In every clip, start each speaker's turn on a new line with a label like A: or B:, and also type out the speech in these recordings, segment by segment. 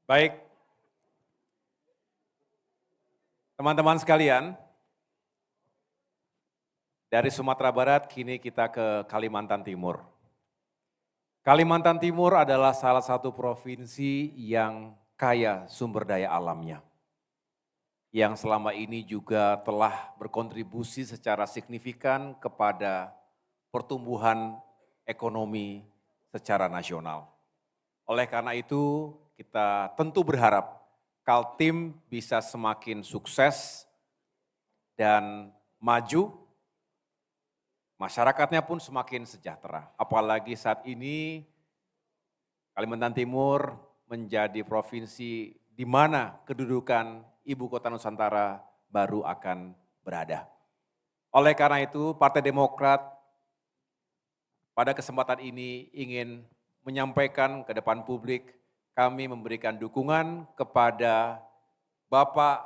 A: Baik, teman-teman sekalian, dari Sumatera Barat kini kita ke Kalimantan Timur. Kalimantan Timur adalah salah satu provinsi yang kaya sumber daya alamnya, yang selama ini juga telah berkontribusi secara signifikan kepada pertumbuhan ekonomi secara nasional. Oleh karena itu, kita tentu berharap Kaltim bisa semakin sukses dan maju, masyarakatnya pun semakin sejahtera. Apalagi saat ini Kalimantan Timur menjadi provinsi di mana kedudukan Ibu Kota Nusantara baru akan berada. Oleh karena itu, Partai Demokrat pada kesempatan ini ingin menyampaikan ke depan publik, kami memberikan dukungan kepada Bapak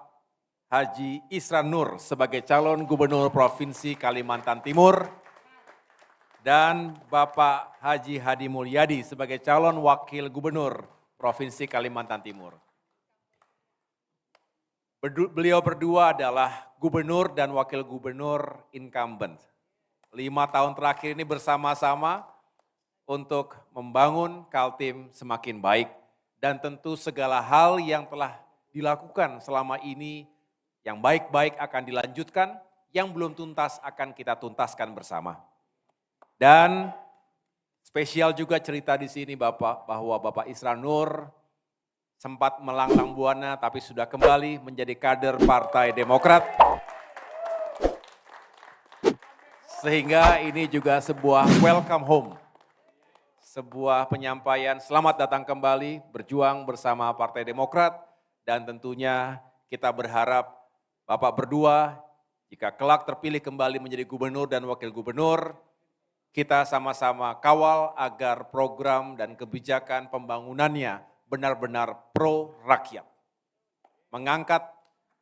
A: Haji Isran Nur sebagai calon Gubernur Provinsi Kalimantan Timur dan Bapak Haji Hadi Mulyadi sebagai calon Wakil Gubernur Provinsi Kalimantan Timur. Beliau berdua adalah Gubernur dan Wakil Gubernur incumbent. 5 tahun terakhir ini bersama-sama untuk membangun Kaltim semakin baik. Dan tentu segala hal yang telah dilakukan selama ini yang baik-baik akan dilanjutkan, yang belum tuntas akan kita tuntaskan bersama. Dan spesial juga cerita di sini Bapak, bahwa Bapak Isran Nur sempat melanglang buana tapi sudah kembali menjadi kader Partai Demokrat. Sehingga ini juga sebuah welcome home. Sebuah penyampaian selamat datang kembali berjuang bersama Partai Demokrat dan tentunya kita berharap Bapak berdua jika kelak terpilih kembali menjadi gubernur dan wakil gubernur, kita sama-sama kawal agar program dan kebijakan pembangunannya benar-benar pro rakyat. Mengangkat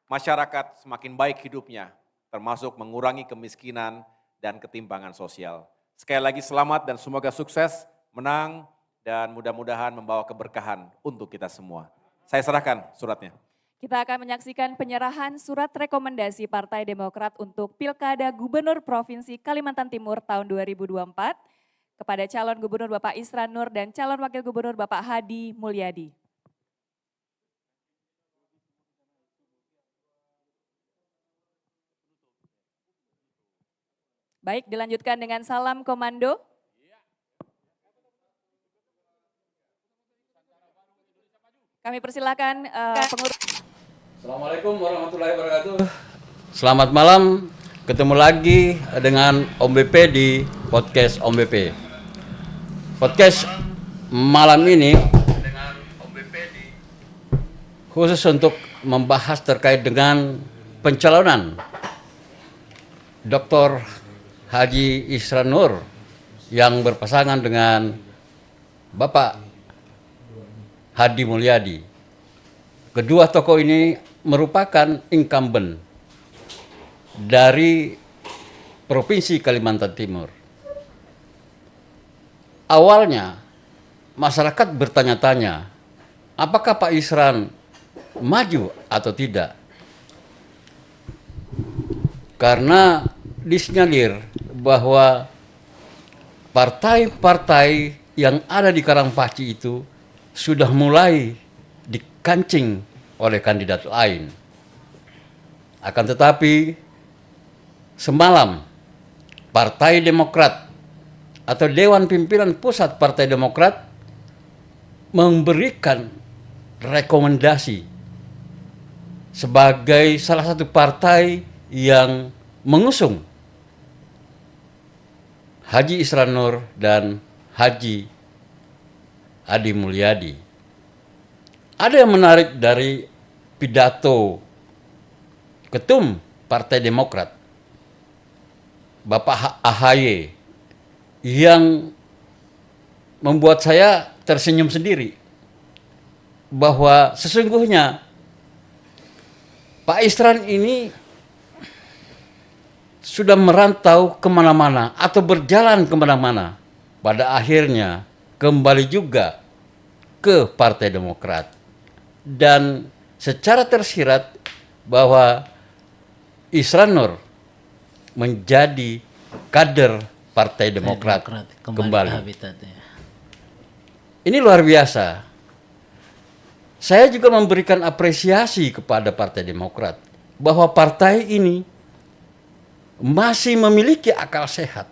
A: masyarakat semakin baik hidupnya, termasuk mengurangi kemiskinan dan ketimpangan sosial. Sekali lagi selamat dan semoga sukses, menang, dan mudah-mudahan membawa keberkahan untuk kita semua. Saya serahkan suratnya.
B: Kita akan menyaksikan penyerahan surat rekomendasi Partai Demokrat untuk Pilkada Gubernur Provinsi Kalimantan Timur tahun 2024 kepada calon Gubernur Bapak Isran Nur dan calon Wakil Gubernur Bapak Hadi Mulyadi. Baik, dilanjutkan dengan salam komando. Kami persilakan pengurus.
C: Assalamualaikum warahmatullahi wabarakatuh. Selamat malam, ketemu lagi dengan Om BP di podcast Om BP. Podcast malam ini khusus untuk membahas terkait dengan pencalonan Dr. Haji Isran Nur yang berpasangan dengan Bapak Hadi Mulyadi. Kedua tokoh ini merupakan incumbent dari Provinsi Kalimantan Timur. Awalnya masyarakat bertanya-tanya, apakah Pak Isran maju atau tidak? Karena disinyalir bahwa partai-partai yang ada di Karangpaci itu sudah mulai dikancing oleh kandidat lain. Akan tetapi semalam Partai Demokrat atau Dewan Pimpinan Pusat Partai Demokrat memberikan rekomendasi sebagai salah satu partai yang mengusung Haji Isran Nur dan Haji Hadi Mulyadi. Ada yang menarik dari pidato Ketum Partai Demokrat, Bapak AHY, yang membuat saya tersenyum sendiri. Bahwa sesungguhnya Pak Isran ini sudah merantau kemana-mana atau berjalan kemana-mana. Pada akhirnya kembali juga ke Partai Demokrat. dan secara tersirat bahwa Isran Nur menjadi kader Partai Demokrat kembali.
D: Habitatnya.
C: Ini luar biasa. Saya juga memberikan apresiasi kepada Partai Demokrat bahwa partai ini masih memiliki akal sehat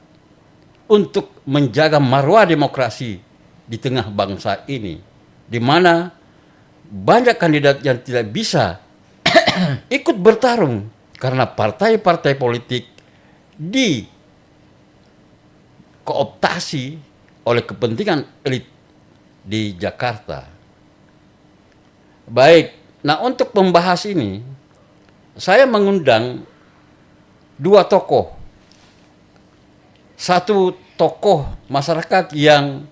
C: untuk menjaga marwah demokrasi di tengah bangsa ini, di mana banyak kandidat yang tidak bisa ikut bertarung karena partai-partai politik dikooptasi oleh kepentingan elit di Jakarta. Baik, nah untuk membahas ini, saya mengundang dua tokoh. Satu tokoh masyarakat yang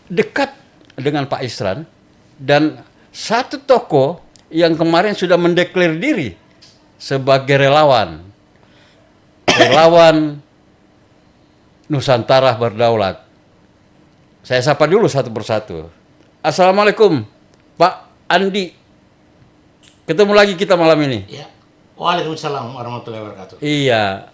C: dekat dengan Pak Isran, dan satu tokoh yang kemarin sudah mendeklar diri sebagai relawan Nusantara Berdaulat. Saya sapa dulu satu persatu. Assalamualaikum Pak Andi. Ketemu lagi kita malam ini.
D: Ya. Waalaikumsalam warahmatullahi wabarakatuh.
C: Iya.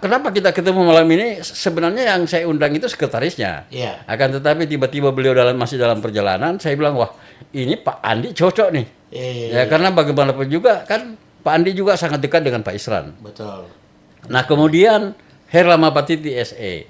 C: Kenapa kita ketemu malam ini? Sebenarnya yang saya undang itu sekretarisnya.
D: Iya.
C: Akan tetapi tiba-tiba beliau masih dalam perjalanan, saya bilang, wah ini Pak Andi cocok nih. Ya karena bagaimanapun juga kan Pak Andi juga sangat dekat dengan Pak Isran.
D: Betul.
C: Nah kemudian Herlama Patiti SE.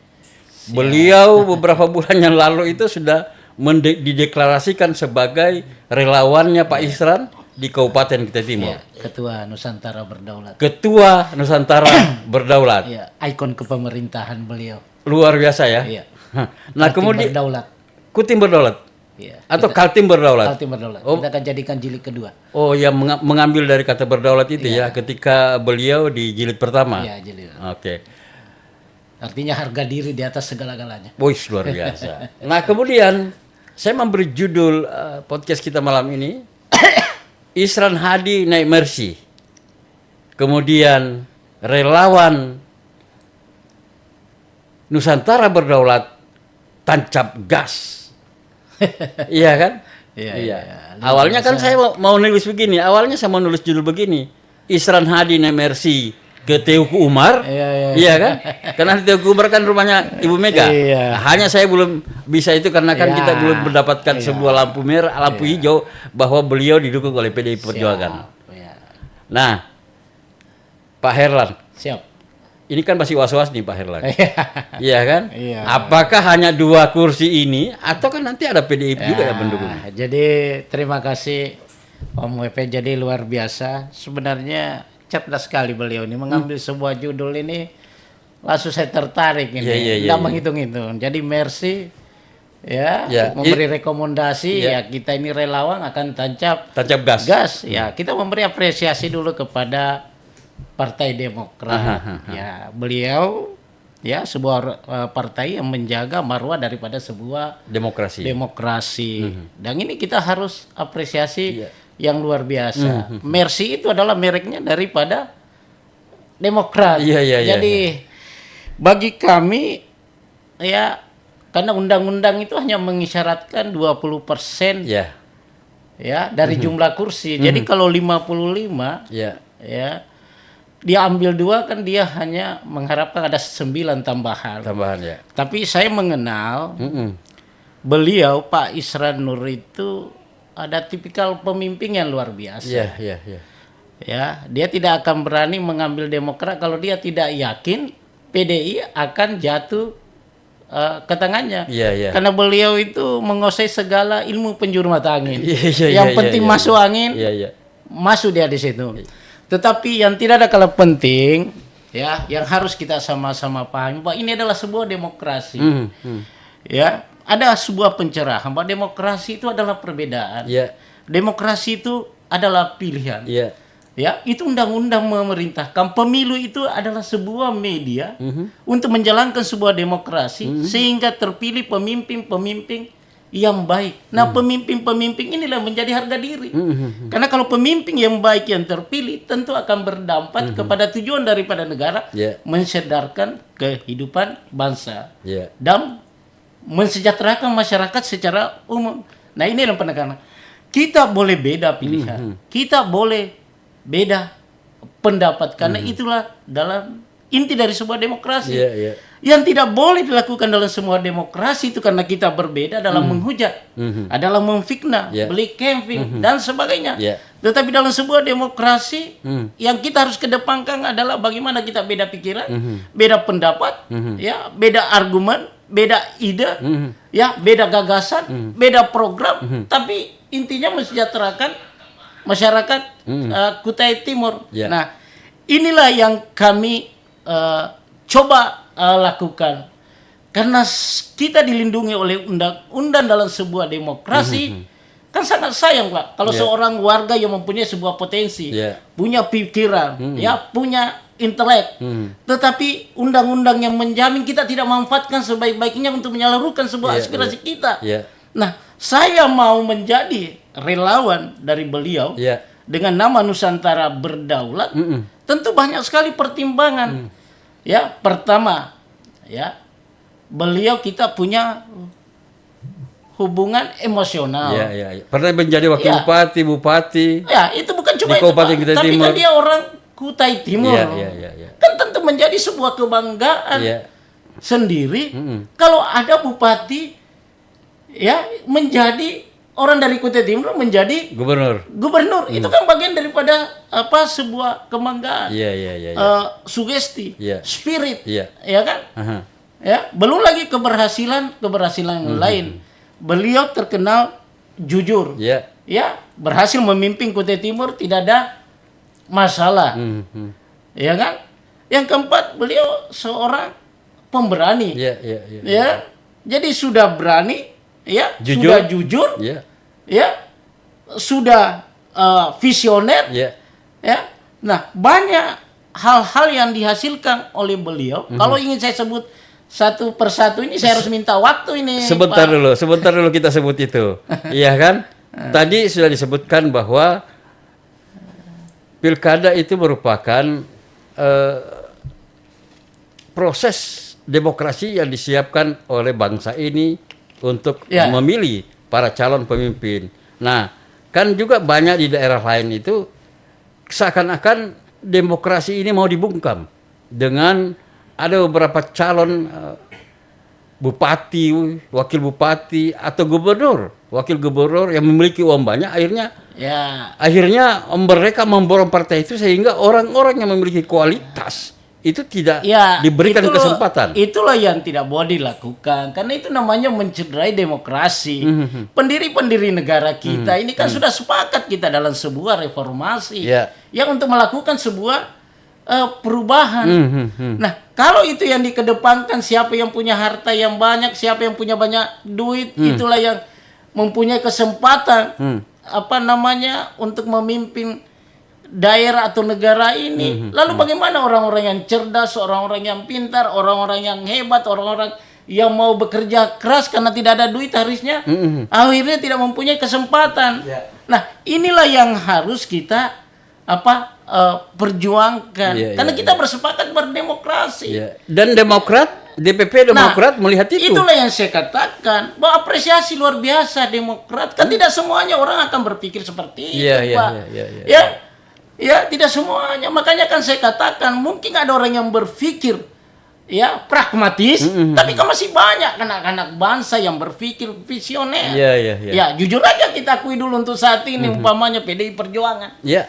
C: Beliau beberapa bulan yang lalu itu sudah dideklarasikan sebagai relawannya Pak Isran di Kabupaten Kutai Timur.
D: Ya, Ketua Nusantara Berdaulat.
C: Ketua Nusantara Berdaulat.
D: Ya, ikon kepemerintahan beliau.
C: Luar biasa ya.
D: Iya.
C: Nah
D: Kaltim
C: kemudian
D: Berdaulat.
C: Kutim Berdaulat.
D: Iya.
C: Atau Kaltim Berdaulat.
D: Kaltim Berdaulat.
C: Oh.
D: Kita akan jadikan jilid kedua.
C: Oh ya, mengambil dari kata berdaulat itu ya ketika beliau di jilid pertama.
D: Iya, jilid.
C: Oke.
D: Artinya harga diri di atas segala-galanya.
C: Wih, luar biasa. Nah kemudian saya memberi judul podcast kita malam ini Isran Hadi naik Mercy. Kemudian relawan Nusantara Berdaulat tancap gas. Iya kan?
D: Iya.
C: Awalnya kan saya mau nulis begini. Awalnya saya mau nulis judul begini. Isran Hadi naik Mercy ke Teuku Umar. Iya kan? Karena di Teuku Umar kan rumahnya Ibu Mega.
D: Iya.
C: Hanya saya belum bisa itu karena kan
D: Iya.
C: kita belum mendapatkan sebuah lampu merah, lampu hijau bahwa beliau didukung oleh PDI Perjuangan.
D: Iya.
C: Nah, Pak Herlan,
D: Siap.
C: ini kan masih was-was nih Pak Herlan. Iya kan?
D: Iya.
C: Apakah hanya 2 kursi ini atau kan nanti ada PDI juga yang mendukung?
D: Jadi terima kasih Om WP, jadi luar biasa. Sebenarnya cerdas sekali beliau ini mengambil sebuah judul ini, langsung saya tertarik ini. Nggak menghitung-hitung. Jadi Mercy memberi rekomendasi ya kita ini relawan akan tancap
C: gas.
D: Ya kita memberi apresiasi dulu kepada Partai Demokrat. Ya beliau ya sebuah partai yang menjaga marwah daripada sebuah demokrasi. Dan ini kita harus apresiasi yang luar biasa. Mercy itu adalah mereknya daripada Demokrat. Jadi bagi kami ya karena undang-undang itu hanya mengisyaratkan 20% ya dari jumlah kursi. Jadi kalau 55 ya dia ambil 2 kan dia hanya mengharapkan ada 9 tambahan ya. Tapi saya mengenal beliau Pak Isran Nur itu ada tipikal pemimpin yang luar biasa. Ya, dia tidak akan berani mengambil Demokrat kalau dia tidak yakin PDI akan jatuh ke tangannya. Karena beliau itu menguasai segala ilmu penjuru mata angin. Yang penting masuk angin, masuk dia di situ. Tetapi yang tidak ada kalah penting, ya, yang harus kita sama-sama pahami bahwa ini adalah sebuah demokrasi. Ya, ada sebuah pencerahan bahwa demokrasi itu adalah perbedaan. Demokrasi itu adalah pilihan. Ya, itu undang-undang memerintahkan. Pemilu itu adalah sebuah media untuk menjalankan sebuah demokrasi sehingga terpilih pemimpin-pemimpin yang baik. Nah, pemimpin-pemimpin inilah menjadi harga diri. Karena kalau pemimpin yang baik yang terpilih tentu akan berdampak kepada tujuan daripada negara mensedarkan kehidupan bangsa dan mensejahterakan masyarakat secara umum. Nah, ini yang penekanan. kita boleh beda pilihan, kita boleh beda pendapat, karena itulah dalam inti dari sebuah demokrasi. Yang tidak boleh dilakukan dalam semua demokrasi itu karena kita berbeda dalam menghujat, adalah memfitnah, beli camping dan sebagainya. Tetapi dalam sebuah demokrasi yang kita harus kedepankan adalah bagaimana kita beda pikiran, beda pendapat, ya, beda argumen, beda ide, ya, beda gagasan, beda program, tapi intinya mensejahterakan masyarakat Kutai Timur. Nah, inilah yang kami coba lakukan, karena kita dilindungi oleh undang-undang dalam sebuah demokrasi. Kan sangat sayang, Pak, kalau seorang warga yang mempunyai sebuah potensi, punya pikiran, ya, punya intelek, tetapi undang-undang yang menjamin kita tidak memanfaatkan sebaik-baiknya untuk menyalurkan sebuah aspirasi kita. Nah, saya mau menjadi relawan dari beliau dengan nama Nusantara Berdaulat. Tentu banyak sekali pertimbangan. Ya, pertama, ya, beliau kita punya hubungan emosional.
C: Pernah menjadi wakil bupati.
D: Ya, itu bukan cuma
C: di
D: itu,
C: Kabupaten
D: Pak.
C: Kutai
D: Tapi
C: Timur.
D: kan dia orang Kutai Timur. Kan tentu menjadi sebuah kebanggaan sendiri kalau ada bupati, ya, menjadi orang dari Kutai Timur menjadi gubernur. Itu kan bagian daripada sebuah kebanggaan, sugesti, spirit, ya kan? Ya, belum lagi keberhasilan yang lain. Beliau terkenal jujur, ya, berhasil memimpin Kutai Timur, tidak ada masalah, ya kan? Yang keempat, beliau seorang pemberani, ya, jadi sudah berani. Ya, sudah jujur, ya, sudah visioner, ya. Nah, banyak hal-hal yang dihasilkan oleh beliau. Kalau ingin saya sebut satu persatu ini, saya harus minta waktu ini.
C: Sebentar dulu kita sebut itu, iya kan? Tadi sudah disebutkan bahwa pilkada itu merupakan proses demokrasi yang disiapkan oleh bangsa ini untuk memilih para calon pemimpin. Nah, kan juga banyak di daerah lain itu seakan-akan demokrasi ini mau dibungkam dengan ada beberapa calon bupati, wakil bupati atau wakil gubernur yang memiliki uang banyak, akhirnya mereka memborong partai itu sehingga orang-orang yang memiliki kualitas itu tidak diberikan kesempatan.
D: Itulah yang tidak boleh dilakukan, karena itu namanya mencederai demokrasi. Pendiri-pendiri negara kita ini kan sudah sepakat kita dalam sebuah reformasi yang untuk melakukan sebuah perubahan. Nah, kalau itu yang dikedepankan, siapa yang punya harta yang banyak, siapa yang punya banyak duit, itulah yang mempunyai kesempatan untuk memimpin daerah atau negara ini. Lalu bagaimana orang-orang yang cerdas, orang-orang yang pintar, orang-orang yang hebat, orang-orang yang mau bekerja keras karena tidak ada duit harusnya akhirnya tidak mempunyai kesempatan. Nah, inilah yang harus kita perjuangkan, karena kita bersepakat berdemokrasi.
C: Dan DPP Demokrat melihat itu.
D: Itulah yang saya katakan, bahwa apresiasi luar biasa Demokrat. Kan tidak semuanya orang akan berpikir seperti itu, Pak. Ya, tidak semuanya. Makanya kan saya katakan mungkin ada orang yang berpikir pragmatis, tapi kan masih banyak anak-anak bangsa yang berpikir visioner. Ya, jujur aja kita akui dulu untuk saat ini umpamanya PDI Perjuangan. Ya,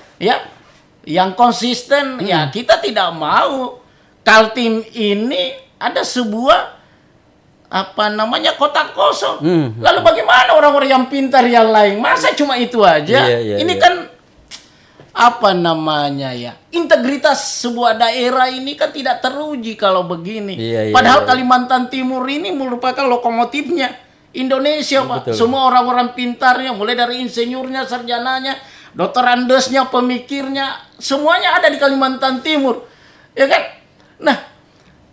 D: yang konsisten. Ya, kita tidak mau Kaltim ini ada sebuah kotak kosong. Lalu bagaimana orang-orang yang pintar yang lain? Masa cuma itu aja? Ini kan integritas sebuah daerah ini kan tidak teruji kalau begini. Padahal Kalimantan Timur ini merupakan lokomotifnya Indonesia, Pak.
C: Betul.
D: Semua orang-orang pintarnya, mulai dari insinyurnya, sarjananya, doktorandesnya, pemikirnya, semuanya ada di Kalimantan Timur, ya kan? Nah,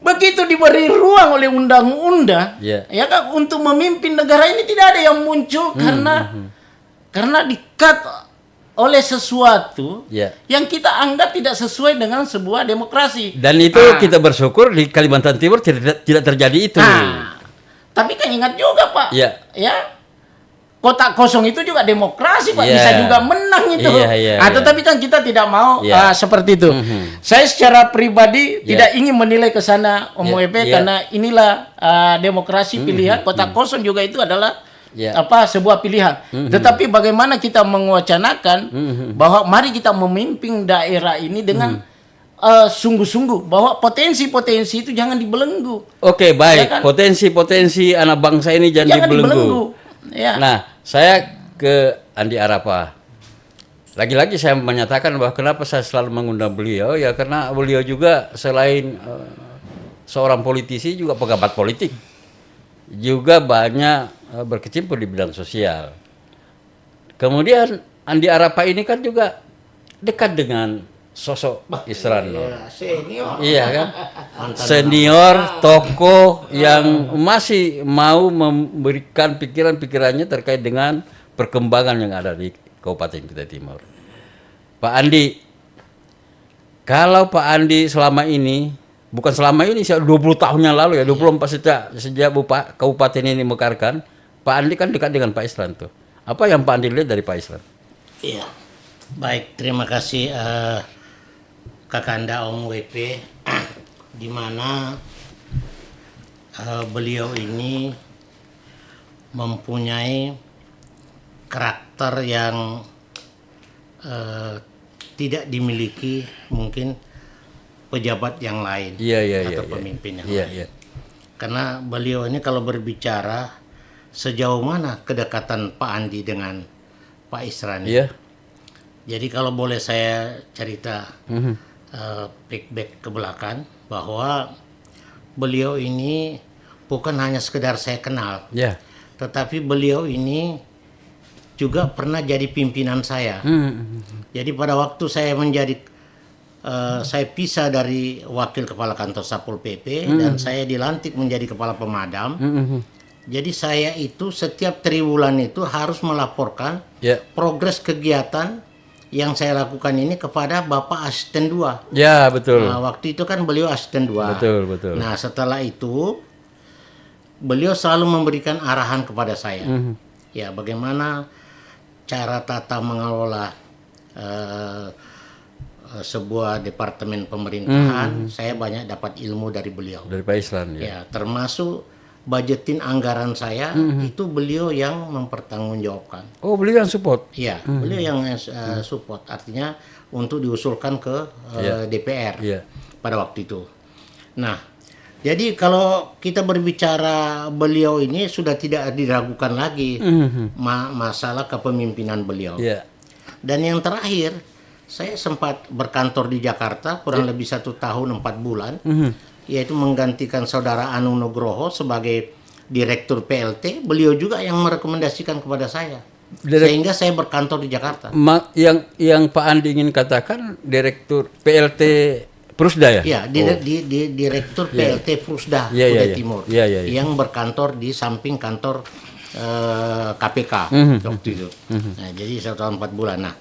D: begitu diberi ruang oleh undang-undang, ya kan, untuk memimpin negara ini tidak ada yang muncul karena dikat oleh sesuatu yang kita anggap tidak sesuai dengan sebuah demokrasi.
C: Dan itu kita bersyukur di Kalimantan Timur tidak terjadi itu.
D: Tapi kan ingat juga, Pak, kotak kosong itu juga demokrasi Pak,
C: Iya.
D: bisa juga menang itu.
C: Iya.
D: Tetapi kan kita tidak mau
C: Iya.
D: seperti itu. Saya secara pribadi tidak ingin menilai ke sana Om
C: Iya.
D: Wepe,
C: Iya.
D: karena inilah demokrasi pilihan. Kotak kosong juga itu adalah
C: Iya.
D: sebuah pilihan. Tetapi bagaimana kita mewacanakan bahwa mari kita memimpin daerah ini dengan sungguh-sungguh, bahwa potensi-potensi itu jangan dibelenggu.
C: Oke, baik.
D: Ya kan?
C: Potensi-potensi anak bangsa ini jangan dibelenggu.
D: Ya.
C: Nah, saya ke Andi Arapa. Lagi-lagi saya menyatakan bahwa kenapa saya selalu mengundang beliau, ya karena beliau juga selain seorang politisi juga pejabat politik. Juga banyak berkecimpung di bidang sosial. Kemudian Andi Arapa ini kan juga dekat dengan sosok Isran Nur.
D: Senior.
C: Iya kan? Senior, tokoh yang masih mau memberikan pikiran-pikirannya terkait dengan perkembangan yang ada di Kabupaten Kutai Timur. Pak Andi, kalau Pak Andi selama ini, bukan selama ini, 20 tahun yang lalu ya, 24 sejak Kabupaten ini mekarkan, Pak Andi kan dekat dengan Pak Isran tuh. Apa yang Pak Andi lihat dari Pak Isran?
E: Iya, baik, terima kasih Kakanda Om WP, di mana beliau ini mempunyai karakter yang tidak dimiliki mungkin pejabat yang lain atau pemimpin yang lain. Karena beliau ini kalau berbicara sejauh mana kedekatan Pak Andi dengan Pak Isran.
C: Iya.
E: Jadi kalau boleh saya cerita back ke belakang, bahwa beliau ini bukan hanya sekedar saya kenal, tetapi beliau ini juga pernah jadi pimpinan saya. Jadi pada waktu saya menjadi saya pisah dari wakil kepala kantor Satpol PP dan saya dilantik menjadi kepala pemadam. Jadi saya itu setiap triwulan itu harus melaporkan progres kegiatan yang saya lakukan ini kepada Bapak Asisten 2.
C: Ya, betul.
E: Nah, waktu itu kan beliau Asisten 2.
C: Betul.
E: Nah, setelah itu beliau selalu memberikan arahan kepada saya. Ya, bagaimana cara tata mengelola sebuah departemen pemerintahan. Saya banyak dapat ilmu dari beliau.
C: Dari Pak Isran
E: Ya, termasuk budgetin anggaran saya itu beliau yang mempertanggungjawabkan.
C: Oh, beliau yang support.
E: Iya, beliau yang support, artinya untuk diusulkan ke DPR pada waktu itu. Nah, jadi kalau kita berbicara beliau ini sudah tidak diragukan lagi masalah kepemimpinan beliau. Dan yang terakhir, saya sempat berkantor di Jakarta kurang lebih 1 tahun 4 bulan. Yaitu menggantikan saudara Anu Nugroho sebagai direktur PLT. Beliau juga yang merekomendasikan kepada saya, sehingga saya berkantor di Jakarta.
C: Yang Pak Andi ingin katakan direktur PLT Prusda ya?
E: Iya, di direktur PLT Prusda Kutai Timur, yang berkantor di samping kantor KPK waktu itu. Nah, jadi 1 tahun 4 bulan. Nah,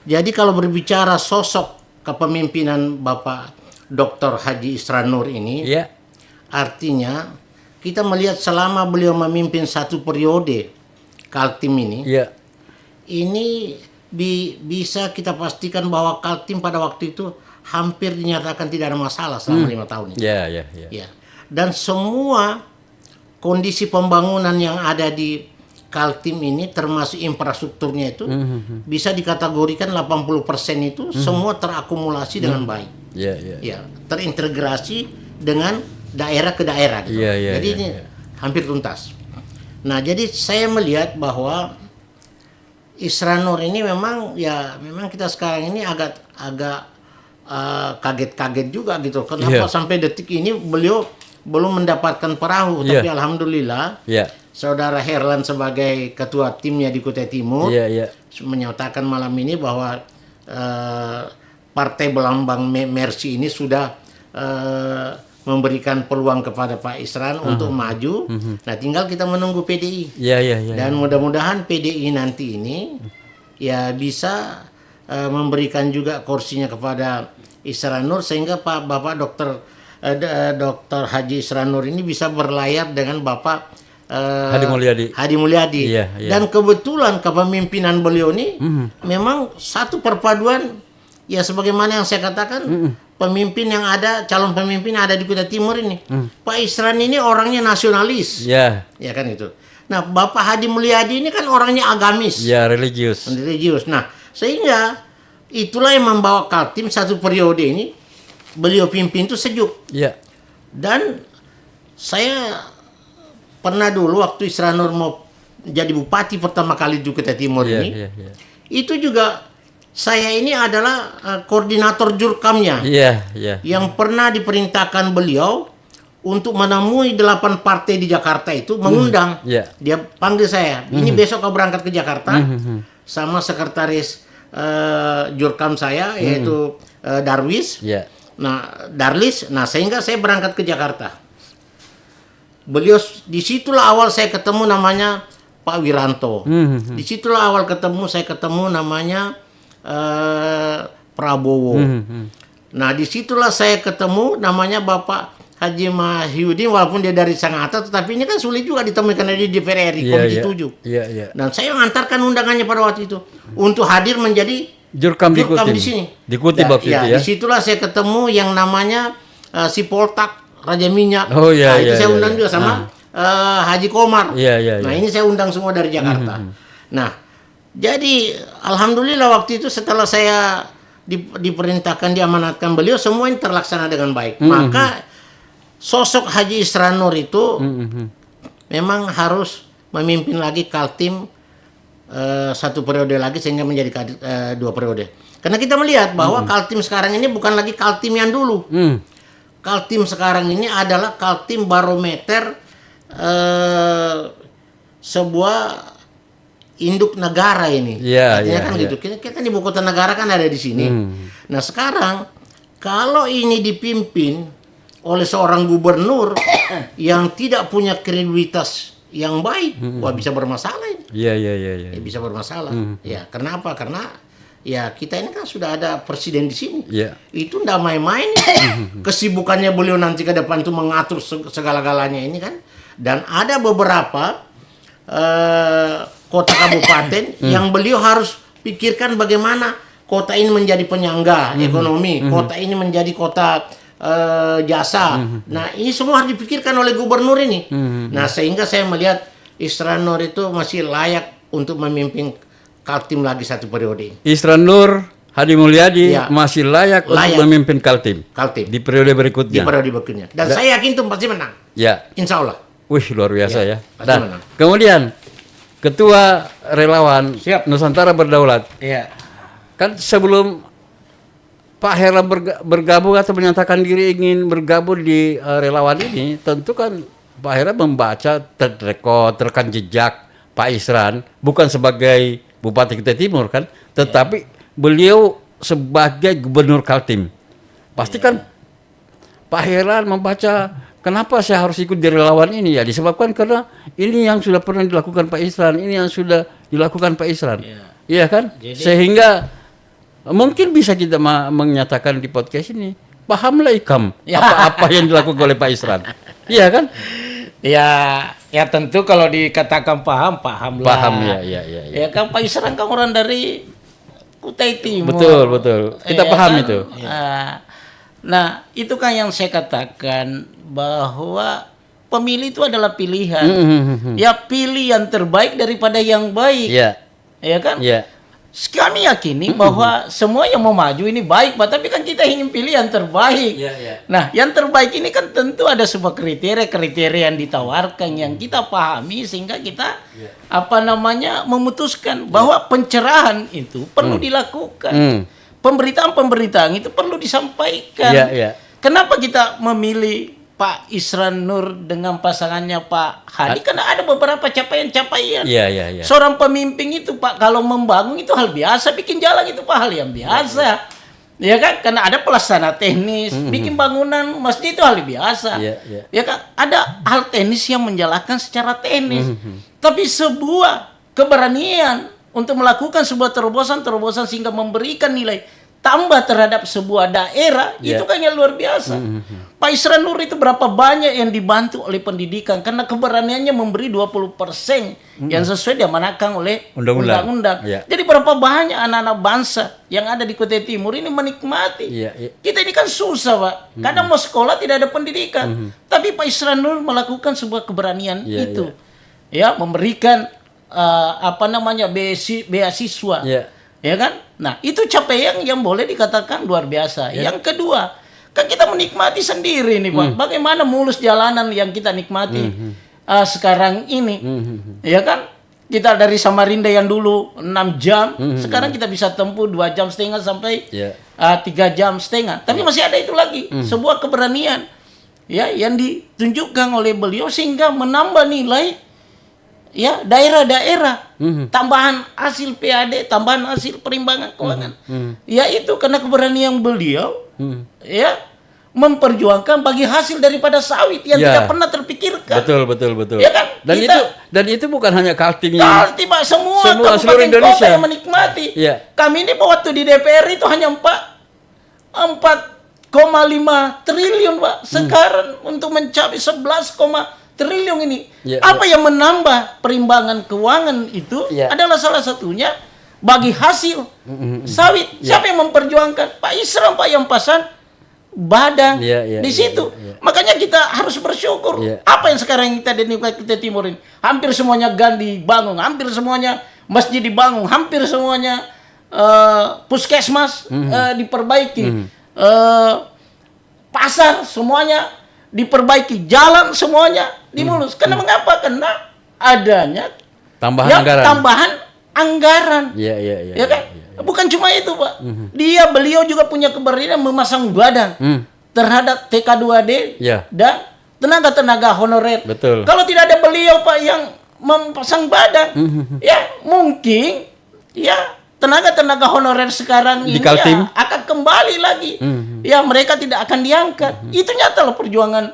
E: jadi kalau berbicara sosok kepemimpinan Bapak Dr. Haji Isran Nur ini, artinya kita melihat selama beliau memimpin 1 periode Kaltim ini, ini bisa kita pastikan bahwa Kaltim pada waktu itu hampir dinyatakan tidak ada masalah selama 5 tahun ini. Ya. Dan semua kondisi pembangunan yang ada di Kaltim ini, termasuk infrastrukturnya itu, bisa dikategorikan 80% itu semua terakumulasi dengan baik. Ya, terintegrasi dengan daerah ke daerah gitu. Jadi ini hampir tuntas. Nah, jadi saya melihat bahwa Isran Nur ini memang kita sekarang ini agak kaget-kaget juga gitu. Kenapa sampai detik ini beliau belum mendapatkan perahu, tapi alhamdulillah saudara Herlan sebagai ketua timnya di Kutai Timur menyatakan malam ini bahwa Partai Belambang Mercy ini sudah memberikan peluang kepada Pak Isran untuk maju. Nah, tinggal kita menunggu PDI. Dan mudah-mudahan PDI nanti ini bisa memberikan juga kursinya kepada Isran Nur, sehingga Bapak Dr. Haji Isran Nur ini bisa berlayar dengan Bapak
C: Hadi Mulyadi. Iya, iya.
E: Dan kebetulan kepemimpinan beliau ini memang satu perpaduan, ya sebagaimana yang saya katakan, pemimpin yang ada, calon pemimpin yang ada di Kutai Timur ini. Pak Isran ini orangnya nasionalis.
C: Ya.
E: Ya kan itu. Nah, Bapak Hadi Mulyadi ini kan orangnya agamis.
C: Ya, religius.
E: Nah, sehingga itulah yang membawa Kaltim satu periode ini beliau pimpin itu sejuk.
C: Ya.
E: Dan saya pernah dulu waktu Isran Nur mau jadi bupati pertama kali di Kutai Timur ini, itu juga saya ini adalah koordinator jurkamnya, yang pernah diperintahkan beliau untuk menemui 8 partai di Jakarta itu, mengundang. Dia panggil saya, ini besok kau berangkat ke Jakarta sama sekretaris jurkam saya, yaitu Darwis. Nah, Darlis, sehingga saya berangkat ke Jakarta. Beliau, disitulah awal saya ketemu namanya Pak Wiranto. Disitulah awal saya ketemu namanya Prabowo. Nah, disitulah saya ketemu namanya Bapak Haji Mahyudin, walaupun dia dari Sangatta, tetapi ini kan sulit juga ditemui karena dia di DPR RI, Komisi 7. Dan saya mengantarkan undangannya pada waktu itu untuk hadir menjadi jurkam di sini.
C: Dikutip waktu itu ya.
E: Disitulah saya ketemu yang namanya si Poltak Raja Minyak. Itu saya undang juga sama Haji Komar. Nah, ini saya undang semua dari Jakarta. Nah, jadi alhamdulillah waktu itu setelah saya diperintahkan, diamanatkan beliau, semua ini terlaksana dengan baik. Maka sosok Haji Isran Nur itu memang harus memimpin lagi Kaltim satu periode lagi sehingga menjadi 2 periode. Karena kita melihat bahwa Kaltim sekarang ini bukan lagi Kaltim yang dulu. Kaltim sekarang ini adalah Kaltim barometer sebuah induk negara ini. Artinya kan gitu. Kita di ibu kota negara kan ada di sini. Nah, sekarang kalau ini dipimpin oleh seorang gubernur yang tidak punya kredibilitas yang baik, wah bisa bermasalah ini.
C: Iya.
E: Bisa bermasalah. Ya, kenapa? Karena ya kita ini kan sudah ada presiden di sini. Itu nggak main-main. Kesibukannya beliau nanti ke depan itu mengatur segala-galanya ini kan. Dan ada beberapa kota kabupaten yang beliau harus pikirkan bagaimana kota ini menjadi penyangga ekonomi, kota ini menjadi kota jasa. Nah, ini semua harus dipikirkan oleh gubernur ini. Nah, sehingga saya melihat Isran Nur itu masih layak untuk memimpin Kaltim lagi satu periode.
C: Isran Nur Hadi Mulyadi masih layak untuk memimpin Kaltim di periode berikutnya.
E: Dan saya yakin itu pasti menang. Insya Allah.
C: Wih, luar biasa ya. Dan kemudian Ketua Relawan Nusantara Berdaulat. Kan sebelum Pak Hera bergabung atau menyatakan diri ingin bergabung di relawan ini, tentu kan Pak Hera membaca rekam jejak Pak Isran, bukan sebagai Bupati Kutai Timur kan, tetapi beliau sebagai Gubernur Kaltim. Pasti kan Pak Hera membaca, kenapa saya harus ikut di relawan ini? Ya disebabkan karena ini yang sudah pernah dilakukan Pak Isran, ini yang sudah dilakukan Pak Isran. Iya kan? Sehingga mungkin bisa kita menyatakan di podcast ini, pahamlah ikam apa yang dilakukan oleh Pak Isran. Iya kan?
D: Ya tentu kalau dikatakan pahamlah.
C: Paham ya.
D: Ya kan Pak Isran kan orang dari Kutai Timur.
C: Betul. Kita paham kan? Itu.
D: Nah, itu kan yang saya katakan bahwa pemilih itu adalah pilihan. Ya pilih yang terbaik daripada yang baik. Ya kan? Kami yakini bahwa semua yang mau maju ini baik, Pak, tapi kan kita ingin pilih yang terbaik. Nah, yang terbaik ini kan tentu ada sebuah kriteria yang ditawarkan yang kita pahami sehingga kita memutuskan bahwa pencerahan itu perlu dilakukan. Pemberitaan itu perlu disampaikan. Kenapa kita memilih Pak Isran Nur dengan pasangannya Pak Hadi? Karena ada beberapa capaian-capaian. Seorang pemimpin itu Pak, kalau membangun itu hal biasa, bikin jalan itu Pak hal yang biasa. Ya kan? Karena ada pelaksana teknis, bikin bangunan masjid itu hal biasa. Ya kan? Ada hal teknis yang menjalankan secara teknis. Tapi sebuah keberanian untuk melakukan sebuah terobosan sehingga memberikan nilai tambah terhadap sebuah daerah itu kan yang luar biasa. Pak Isran Nur itu berapa banyak yang dibantu oleh pendidikan karena keberaniannya memberi 20% yang sesuai diamanahkan oleh undang-undang. Jadi berapa banyak anak-anak bangsa yang ada di Kutai Timur ini menikmati. Kita ini kan susah, Pak. Kadang mau sekolah tidak ada pendidikan. Tapi Pak Isran Nur melakukan sebuah keberanian itu. Ya, memberikan beasiswa. Ya kan? Nah, itu capaian yang boleh dikatakan luar biasa. Yang kedua, kan kita menikmati sendiri nih, Pak. Bagaimana mulus jalanan yang kita nikmati sekarang ini. Ya kan? Kita dari Samarinda yang dulu 6 jam, sekarang kita bisa tempuh 2,5 jam sampai 3,5 jam. Tapi masih ada itu lagi, sebuah keberanian ya yang ditunjukkan oleh beliau sehingga menambah nilai ya daerah-daerah, tambahan hasil PAD, tambahan hasil perimbangan keuangan. Ya itu karena keberanian beliau ya memperjuangkan bagi hasil daripada sawit yang tidak pernah terpikirkan.
C: Betul.
D: Ya kan?
C: Dan itu bukan hanya Kaltim.
D: Kaltim, Pak, semua
C: seluruh
D: kabupaten
C: Indonesia
D: kota yang menikmati. Kami ini waktu di DPR itu hanya 4,5 triliun, Pak. Sekarang untuk mencapai 11, triliun ini. Apa yang menambah perimbangan keuangan itu adalah salah satunya bagi hasil sawit. Siapa yang memperjuangkan? Pak Isran, Pak, yang pasang badan di situ. Makanya kita harus bersyukur. Apa yang sekarang kita di Kutai Timur ini? Hampir semuanya GAN dibangun, hampir semuanya masjid dibangun, hampir semuanya puskesmas diperbaiki, pasar semuanya diperbaiki, jalan semuanya dimulus. Karena mengapa? Karena adanya tambahan anggaran. Ya kan? Bukan cuma itu, Pak. Beliau juga punya keberanian memasang badan terhadap TK2D dan tenaga-tenaga honorer. Kalau tidak ada beliau, Pak, yang memasang badan, ya mungkin ya tenaga-tenaga honorer sekarang ini akan kembali lagi. Ya, mereka tidak akan diangkat. Itu nyata loh perjuangan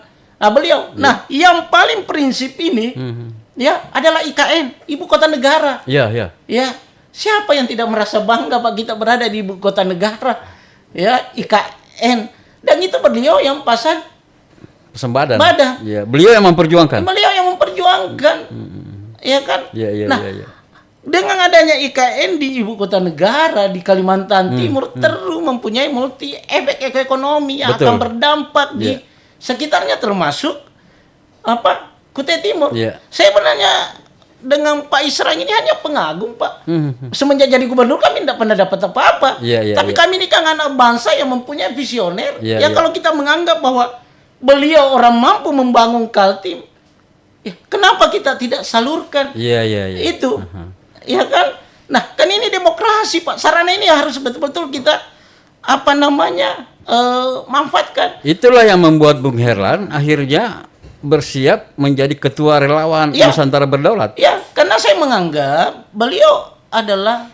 D: beliau. Nah, yang paling prinsip ini ya adalah IKN, Ibu Kota Negara. Ya, siapa yang tidak merasa bangga, Pak, kita berada di Ibu Kota Negara? Ya, IKN. Dan itu beliau yang pasang
C: badan.
D: Ya,
C: beliau yang memperjuangkan.
D: Ya kan? Dengan adanya IKN di Ibu Kota Negara di Kalimantan Timur terus mempunyai multi efek ekonomi yang akan berdampak di sekitarnya termasuk Kutai Timur. Saya benarnya dengan Pak Isran ini hanya pengagum, Pak. Semenjak jadi gubernur kami tidak pernah dapat apa-apa. Tapi kami ini kan anak bangsa yang mempunyai visioner. Kalau kita menganggap bahwa beliau orang mampu membangun Kaltim, kenapa kita tidak salurkan itu? Ya kan? Nah, kan ini demokrasi, Pak. Sarana ini harus betul-betul kita manfaatkan.
C: Itulah yang membuat Bung Herlan akhirnya bersiap menjadi ketua relawan Nusantara Berdaulat.
D: Ya, karena saya menganggap beliau adalah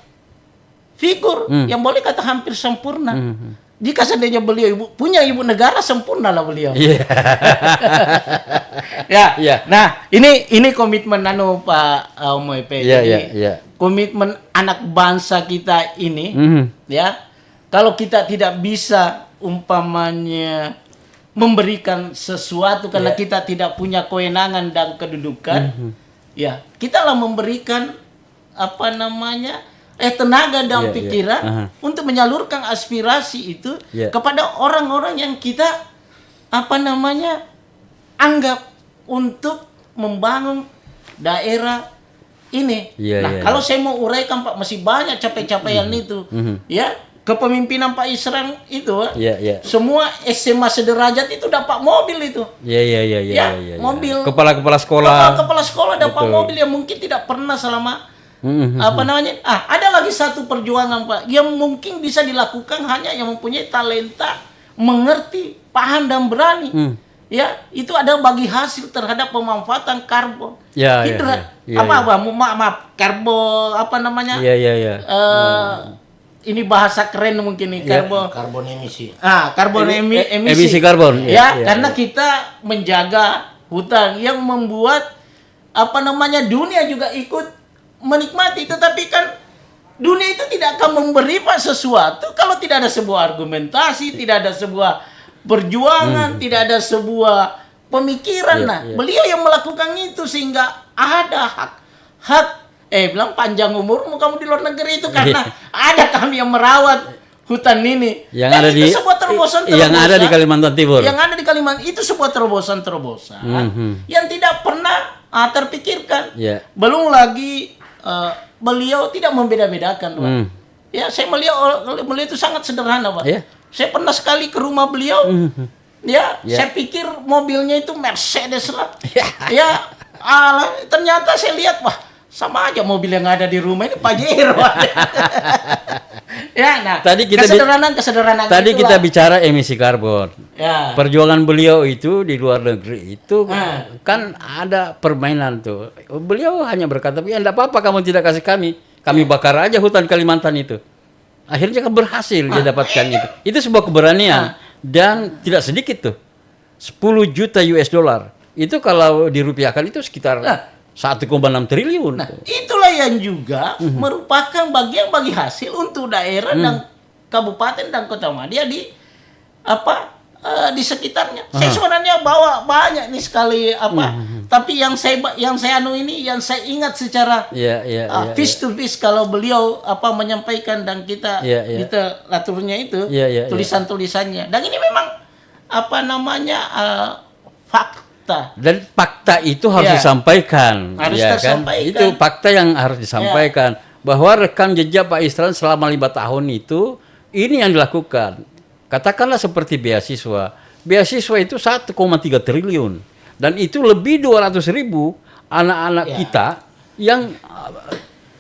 D: figur yang boleh kata hampir sempurna. Jika seandainya beliau punya ibu negara, sempurna lah beliau. Nah, ini komitmen Pak Moepe. Komitmen anak bangsa kita ini, ya. Kalau kita tidak bisa umpamanya memberikan sesuatu karena kita tidak punya kewenangan dan kedudukan, ya, kita lah memberikan tenaga dan pikiran untuk menyalurkan aspirasi itu kepada orang-orang yang kita anggap untuk membangun daerah ini. Kalau saya mau uraikan, Pak, masih banyak capaian itu. Ya, kepemimpinan Pak Isran itu, semua SMA sederajat itu dapat mobil itu. Mobil.
C: Kepala
D: sekolah dapat mobil yang mungkin tidak pernah selama ada lagi satu perjuangan, Pak, yang mungkin bisa dilakukan hanya yang mempunyai talenta, mengerti, paham dan berani. Ya, itu ada bagi hasil terhadap pemanfaatan karbon. Karbon ini bahasa keren mungkin nih,
E: karbon emisi.
D: Emisi karbon. Karena kita menjaga hutan yang membuat dunia juga ikut menikmati. Tetapi kan dunia itu tidak akan memberi Pak sesuatu kalau tidak ada sebuah argumentasi, tidak ada sebuah perjuangan, tidak ada sebuah pemikiran. Nah, beliau yang melakukan itu sehingga ada hak bilang panjang umurmu kamu di luar negeri itu karena ada kami yang merawat hutan ini.
C: Yang
D: dan
C: ada
D: itu
C: di
D: sebuah terobosan
C: yang ada di Kalimantan Timur.
D: Yang ada di Kalimantan itu sebuah terobosan yang tidak pernah terpikirkan. Belum lagi beliau tidak membeda-bedakan, Pak. Ya, saya melihat beliau itu sangat sederhana, Pak. Saya pernah sekali ke rumah beliau. Saya pikir mobilnya itu Mercedes lah. Ternyata saya lihat, wah, sama aja mobil yang ada di rumah ini Pajero.
C: Tadi kita bicara emisi karbon. Perjuangan beliau itu di luar negeri itu kan ada permainan tuh. Beliau hanya berkata, ya enggak apa-apa kamu tidak kasih kami bakar aja hutan Kalimantan itu. Akhirnya kan berhasil dia dapatkan itu. Itu sebuah keberanian dan tidak sedikit tuh. 10 juta US dollar. Itu kalau dirupiahkan itu sekitar 1,6 triliun.
D: Nah, itulah yang juga merupakan bagian bagi hasil untuk daerah dan kabupaten dan kota Madia di sekitarnya. Saya sebenarnya bawa banyak nih sekali tapi yang saya ingat secara face to face kalau beliau menyampaikan dan kita literaturnya itu tulisan-tulisannya. Dan ini memang fakta.
C: Dan fakta itu harus disampaikan.
D: Harus
C: tersampaikan. Itu fakta yang harus disampaikan. Bahwa rekam jejak Pak Isran selama 5 tahun itu, ini yang dilakukan. Katakanlah seperti beasiswa. Beasiswa itu 1,3 triliun. Dan itu lebih 200.000 anak-anak kita yang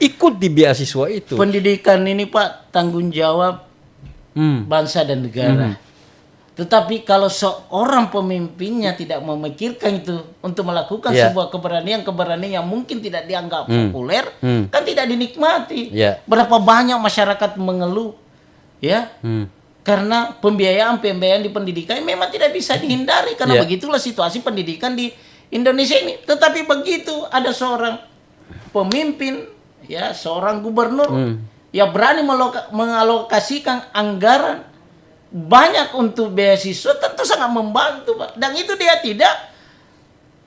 C: ikut di beasiswa itu.
D: Pendidikan ini Pak, tanggung jawab bangsa dan negara. Tetapi kalau seorang pemimpinnya tidak memikirkan itu untuk melakukan sebuah keberanian yang mungkin tidak dianggap populer, kan tidak dinikmati. Berapa banyak masyarakat mengeluh, karena pembiayaan di pendidikan memang tidak bisa dihindari karena begitulah situasi pendidikan di Indonesia ini. Tetapi begitu ada seorang pemimpin, seorang gubernur yang berani mengalokasikan anggaran banyak untuk beasiswa, tentu sangat membantu, Pak. Dan itu dia tidak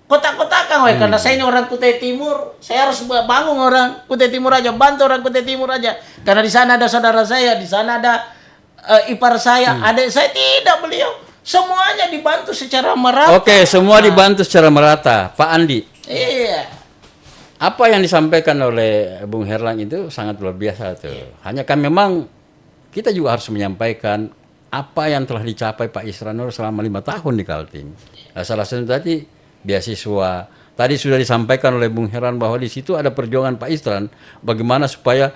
D: kotak-kotakan, karena saya ini orang Kutai Timur, saya harus bangun orang Kutai Timur aja, bantu orang Kutai Timur aja. Karena di sana ada saudara saya, di sana ada ipar saya, adik saya, tidak, beliau semuanya dibantu secara merata.
C: Oke, semua dibantu secara merata, Pak Andi.
D: Iya.
C: Apa yang disampaikan oleh Bung Herlang itu sangat luar biasa tuh. Hanya kan memang kita juga harus menyampaikan apa yang telah dicapai Pak Isran Nur selama 5 tahun di Kaltim. Salah satu tadi beasiswa. Tadi sudah disampaikan oleh Bung Herlan bahwa di situ ada perjuangan Pak Isran bagaimana supaya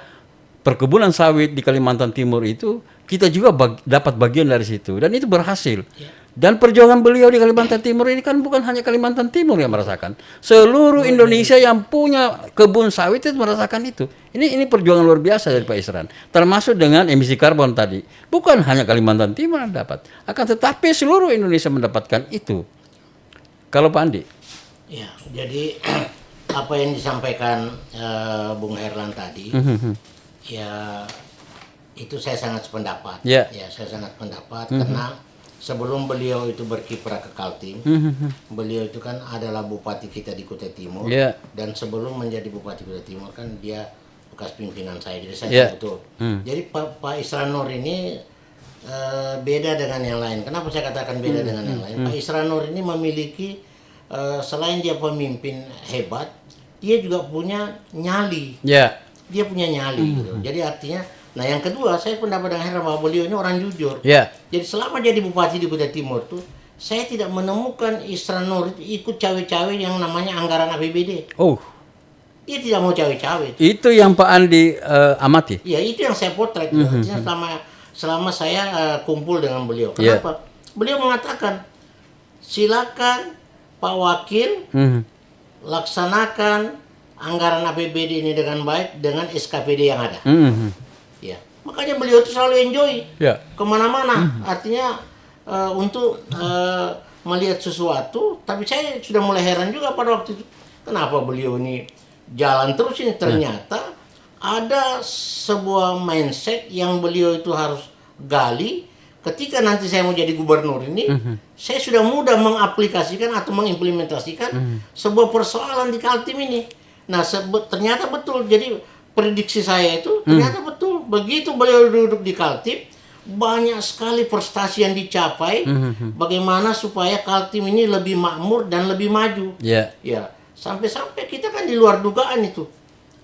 C: perkebunan sawit di Kalimantan Timur itu kita juga dapat bagian dari situ dan itu berhasil. Dan perjuangan beliau di Kalimantan Timur ini kan bukan hanya Kalimantan Timur yang merasakan. Seluruh Indonesia yang punya kebun sawit itu merasakan itu. Ini perjuangan luar biasa dari Pak Isran. Termasuk dengan emisi karbon tadi. Bukan hanya Kalimantan Timur yang dapat. Akan tetapi seluruh Indonesia mendapatkan itu. Kalau Pak Andi?
E: Ya, jadi apa yang disampaikan Bung Herlan tadi, ya itu saya sangat sependapat. Ya, saya sangat pendapat karena sebelum beliau itu berkiprah ke Kaltim, beliau itu kan adalah bupati kita di Kutai Timur, dan sebelum menjadi bupati Kutai Timur kan dia bekas pimpinan saya, jadi saya tahu betul. Jadi Pak Isran Nur ini beda dengan yang lain. Kenapa saya katakan beda dengan yang lain? Pak Isran Nur ini memiliki selain dia pemimpin hebat, dia juga punya nyali. Dia punya nyali gitu. Jadi artinya, nah yang kedua, saya pendapat dengan Herlan bahwa beliau ini orang jujur. Jadi selama jadi bupati di Kutai Timur tuh, saya tidak menemukan Isran Nur ikut cawe-cawe yang namanya anggaran APBD. Dia tidak mau cawe-cawe.
C: Itu yang Pak Andi amati?
E: Iya, itu yang saya potret. Selama saya kumpul dengan beliau. Kenapa? Beliau mengatakan, silakan Pak Wakil laksanakan anggaran APBD ini dengan baik dengan SKPD yang ada. Ya, makanya beliau itu selalu enjoy kemana-mana. Artinya untuk melihat sesuatu. Tapi saya sudah mulai heran juga pada waktu itu, kenapa beliau ini jalan terus ini. Ternyata ada sebuah mindset yang beliau itu harus gali. Ketika nanti saya mau jadi gubernur ini, saya sudah mudah mengaplikasikan atau mengimplementasikan sebuah persoalan di Kaltim ini. Nah, ternyata betul. Jadi prediksi saya itu ternyata betul. Begitu beliau duduk di Kaltim, banyak sekali prestasi yang dicapai. Bagaimana supaya Kaltim ini lebih makmur dan lebih maju. Ya, sampai-sampai kita kan di luar dugaan itu.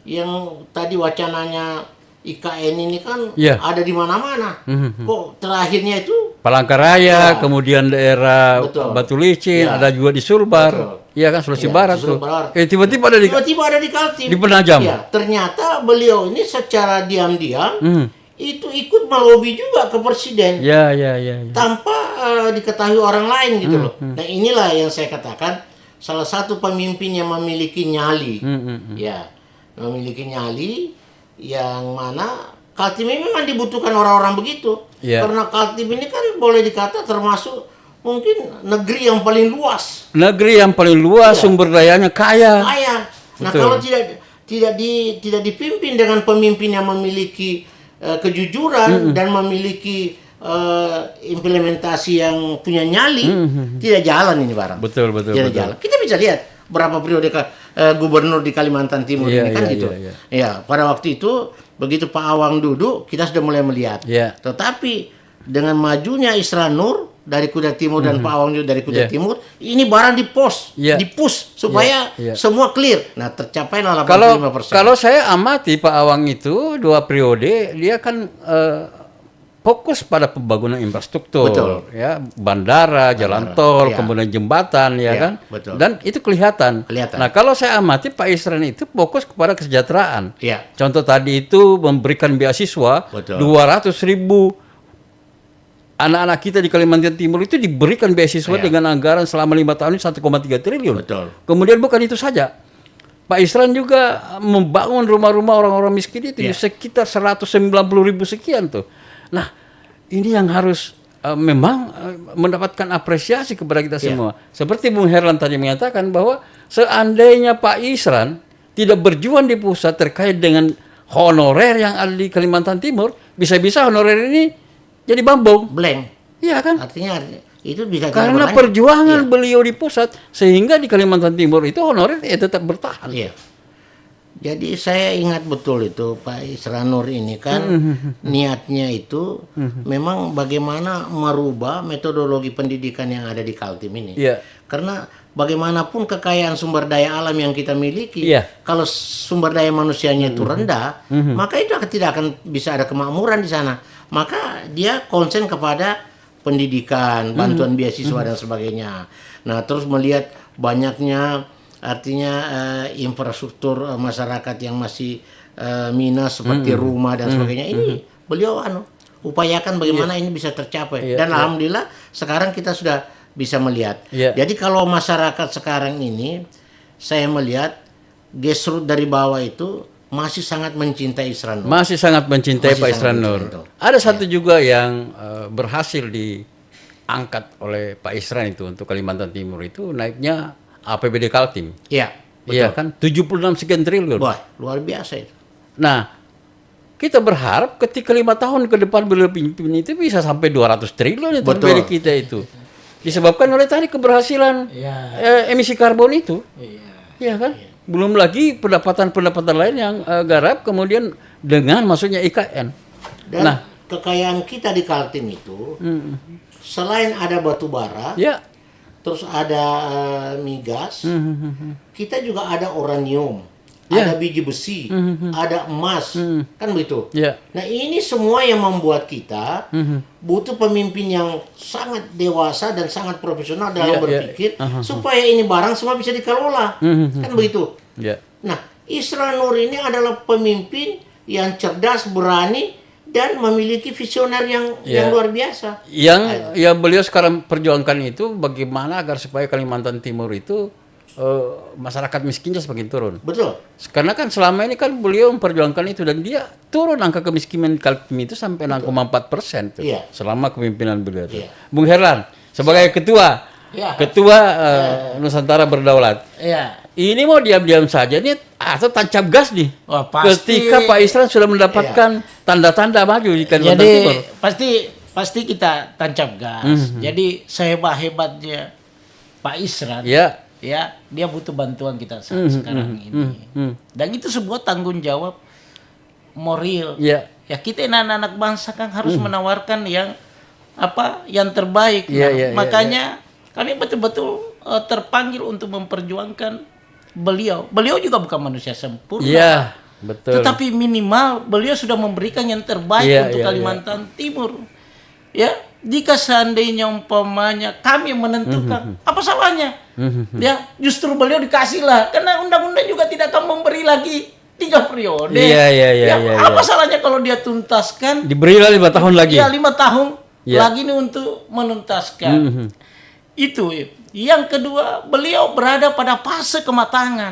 E: Yang tadi wacananya IKN ini kan ada di mana-mana. Kok terakhirnya itu
C: Palangkaraya, kemudian daerah Batu Licin, ada juga di Sulbar. Iya kan, Sulawesi Barat tuh. Tiba-tiba ada
E: di Kaltim.
C: Di Penajam.
E: Ya, ternyata beliau ini secara diam-diam itu ikut melobi juga ke presiden.
C: Ya.
E: Tanpa diketahui orang lain gitu loh. Nah, inilah yang saya katakan salah satu pemimpin yang memiliki nyali. Ya, memiliki nyali yang mana Kaltim ini memang dibutuhkan orang-orang begitu. Karena Kaltim ini kan boleh dikata termasuk mungkin negeri yang paling luas.
C: Negeri yang paling luas, sumber dayanya kaya.
E: Nah, kalau tidak dipimpin dengan pemimpin yang memiliki kejujuran dan memiliki implementasi yang punya nyali, tidak jalan ini barang.
C: Betul.
E: Jalan. Kita bisa lihat berapa periode gubernur di Kalimantan Timur ini kan gitu. Ya, pada waktu itu begitu Pak Awang duduk, kita sudah mulai melihat. Tetapi dengan majunya Isran Nur dari Kuda Timur dan Pak Awang juga dari Kuda Timur, ini barang di-push supaya semua clear. Nah, tercapailah 85%.
C: Kalau saya amati Pak Awang itu 2 periode, dia kan fokus pada pembangunan infrastruktur, ya, bandara, jalan tol, kemudian jembatan, kan, dan itu kelihatan. Nah, kalau saya amati Pak Isran itu fokus kepada kesejahteraan. Contoh tadi itu memberikan beasiswa 200.000 anak-anak kita di Kalimantan Timur itu diberikan beasiswa dengan anggaran selama 5 tahun 1,3 triliun. Kemudian bukan itu saja. Pak Isran juga membangun rumah-rumah orang-orang miskin itu sekitar 190.000 sekian tuh. Nah, ini yang harus memang mendapatkan apresiasi kepada kita semua. Seperti Bung Herlan tadi mengatakan bahwa seandainya Pak Isran tidak berjuang di pusat terkait dengan honorer yang ada di Kalimantan Timur, bisa-bisa honorer ini jadi bambang.
E: Blank.
C: Iya kan?
E: Artinya itu bisa
C: karena perjuangan beliau di pusat, sehingga di Kalimantan Timur itu honorer tetap bertahan.
E: Jadi saya ingat betul itu Pak Isran Nur ini kan niatnya itu memang bagaimana merubah metodologi pendidikan yang ada di Kaltim ini. Karena bagaimanapun kekayaan sumber daya alam yang kita miliki, kalau sumber daya manusianya itu rendah, maka itu tidak akan bisa ada kemakmuran di sana. Maka dia konsen kepada pendidikan, bantuan beasiswa dan sebagainya. Nah, terus melihat banyaknya artinya infrastruktur masyarakat yang masih minus seperti rumah dan sebagainya. Ini beliau upayakan bagaimana ini bisa tercapai. Dan alhamdulillah sekarang kita sudah bisa melihat. Jadi kalau masyarakat sekarang ini saya melihat grassroots dari bawah itu masih sangat mencintai Isran Nur.
C: Masih sangat mencintai Pak Isran Nur. Ada satu juga yang berhasil diangkat oleh Pak Isran itu untuk Kalimantan Timur itu naiknya APBD Kaltim. Iya kan 76 sekian triliun.
E: Wah, luar biasa itu.
C: Nah, kita berharap ketika 5 tahun ke depan beliau pimpin itu bisa sampai 200 triliun itu APBD kita itu. Disebabkan oleh tadi keberhasilan emisi karbon itu. Iya kan? Belum lagi pendapatan-pendapatan lain yang garap kemudian dengan masuknya IKN.
E: Dan kekayaan kita di Kaltim itu selain ada batu bara, terus ada migas, kita juga ada uranium, ada biji besi, ada emas, kan begitu. Nah, ini semua yang membuat kita butuh pemimpin yang sangat dewasa dan sangat profesional dalam berpikir supaya ini barang semua bisa dikelola, kan begitu. Nah, Isran Nur ini adalah pemimpin yang cerdas, berani, dan memiliki visioner yang luar biasa.
C: Yang beliau sekarang perjuangkan itu bagaimana agar supaya Kalimantan Timur itu masyarakat miskinnya semakin turun.
E: Betul.
C: Karena kan selama ini kan beliau memperjuangkan itu dan dia turun angka kemiskinan Kaltim itu sampai 6,4% selama kepemimpinan beliau itu. Bung Herlan sebagai ketua Nusantara Berdaulat. ini mau diam-diam saja nih atau tancap gas nih.
D: Wah, pasti.
C: Ketika Pak Isran sudah mendapatkan tanda-tanda maju di Kalimantan Timur.
D: Jadi pasti kita tancap gas. Jadi sehebat-hebatnya Pak Isran, ya dia butuh bantuan kita saat sekarang ini. Dan itu sebuah tanggung jawab moral. Ya kita anak-anak bangsa kan harus menawarkan yang terbaik. Makanya kami betul-betul terpanggil untuk memperjuangkan beliau. Beliau juga bukan manusia sempurna.
C: Iya, betul.
D: Tetapi minimal beliau sudah memberikan yang terbaik untuk Kalimantan Timur. Ya, jika seandainya umpamanya kami menentukan, apa salahnya? Ya, justru beliau dikasih lah. Karena undang-undang juga tidak akan memberi lagi 3 periode. Apa salahnya kalau dia tuntaskan?
C: Diberilah 5 tahun lagi.
D: Ya, 5 tahun lagi nih untuk menuntaskan. Itu. Yang kedua, beliau berada pada fase kematangan.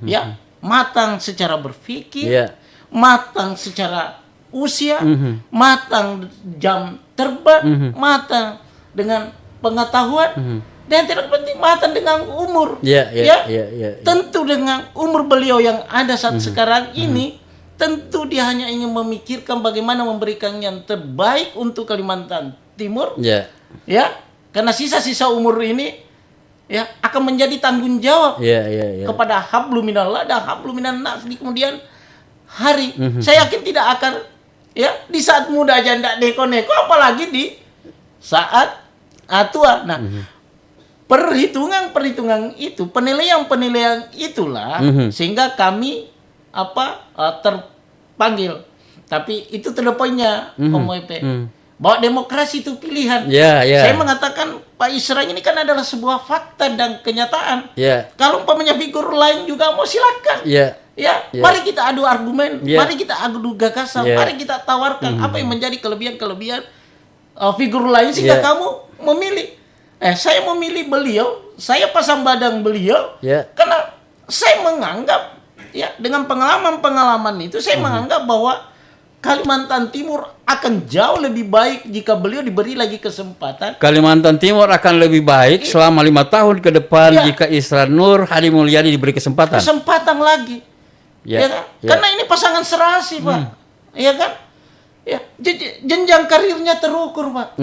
D: Ya, matang secara berpikir, matang secara usia, matang jam terbang, matang dengan pengetahuan, dan tidak penting matang dengan umur. Tentu dengan umur beliau yang ada saat sekarang ini, tentu dia hanya ingin memikirkan bagaimana memberikan yang terbaik untuk Kalimantan Timur. Ya, karena sisa-sisa umur ini akan menjadi tanggung jawab kepada habluminallah dan habluminan-nas di kemudian hari. Saya yakin tidak akan di saat muda aja tidak neko-neko, apalagi di saat tua. Nah, perhitungan itu, penilaian itulah sehingga kami terpanggil. Tapi itu terdepannya Om Epe. Bahwa demokrasi itu pilihan. Saya mengatakan Pak Isran ini kan adalah sebuah fakta dan kenyataan. Kalau umpamanya figur lain juga mau silakan. Mari kita adu argumen, mari kita adu gagasan, mari kita tawarkan apa yang menjadi kelebihan-kelebihan figur lain sehingga kamu memilih. Saya memilih beliau, saya pasang badan beliau, karena saya menganggap dengan pengalaman-pengalaman itu saya menganggap bahwa Kalimantan Timur akan jauh lebih baik jika beliau diberi lagi kesempatan.
C: Kalimantan Timur akan lebih baik selama 5 tahun ke depan jika Isran Nur Hadi Mulyadi diberi kesempatan.
D: Kesempatan lagi. Kan? Karena ini pasangan serasi, Pak. Iya kan? Jenjang karirnya terukur, Pak.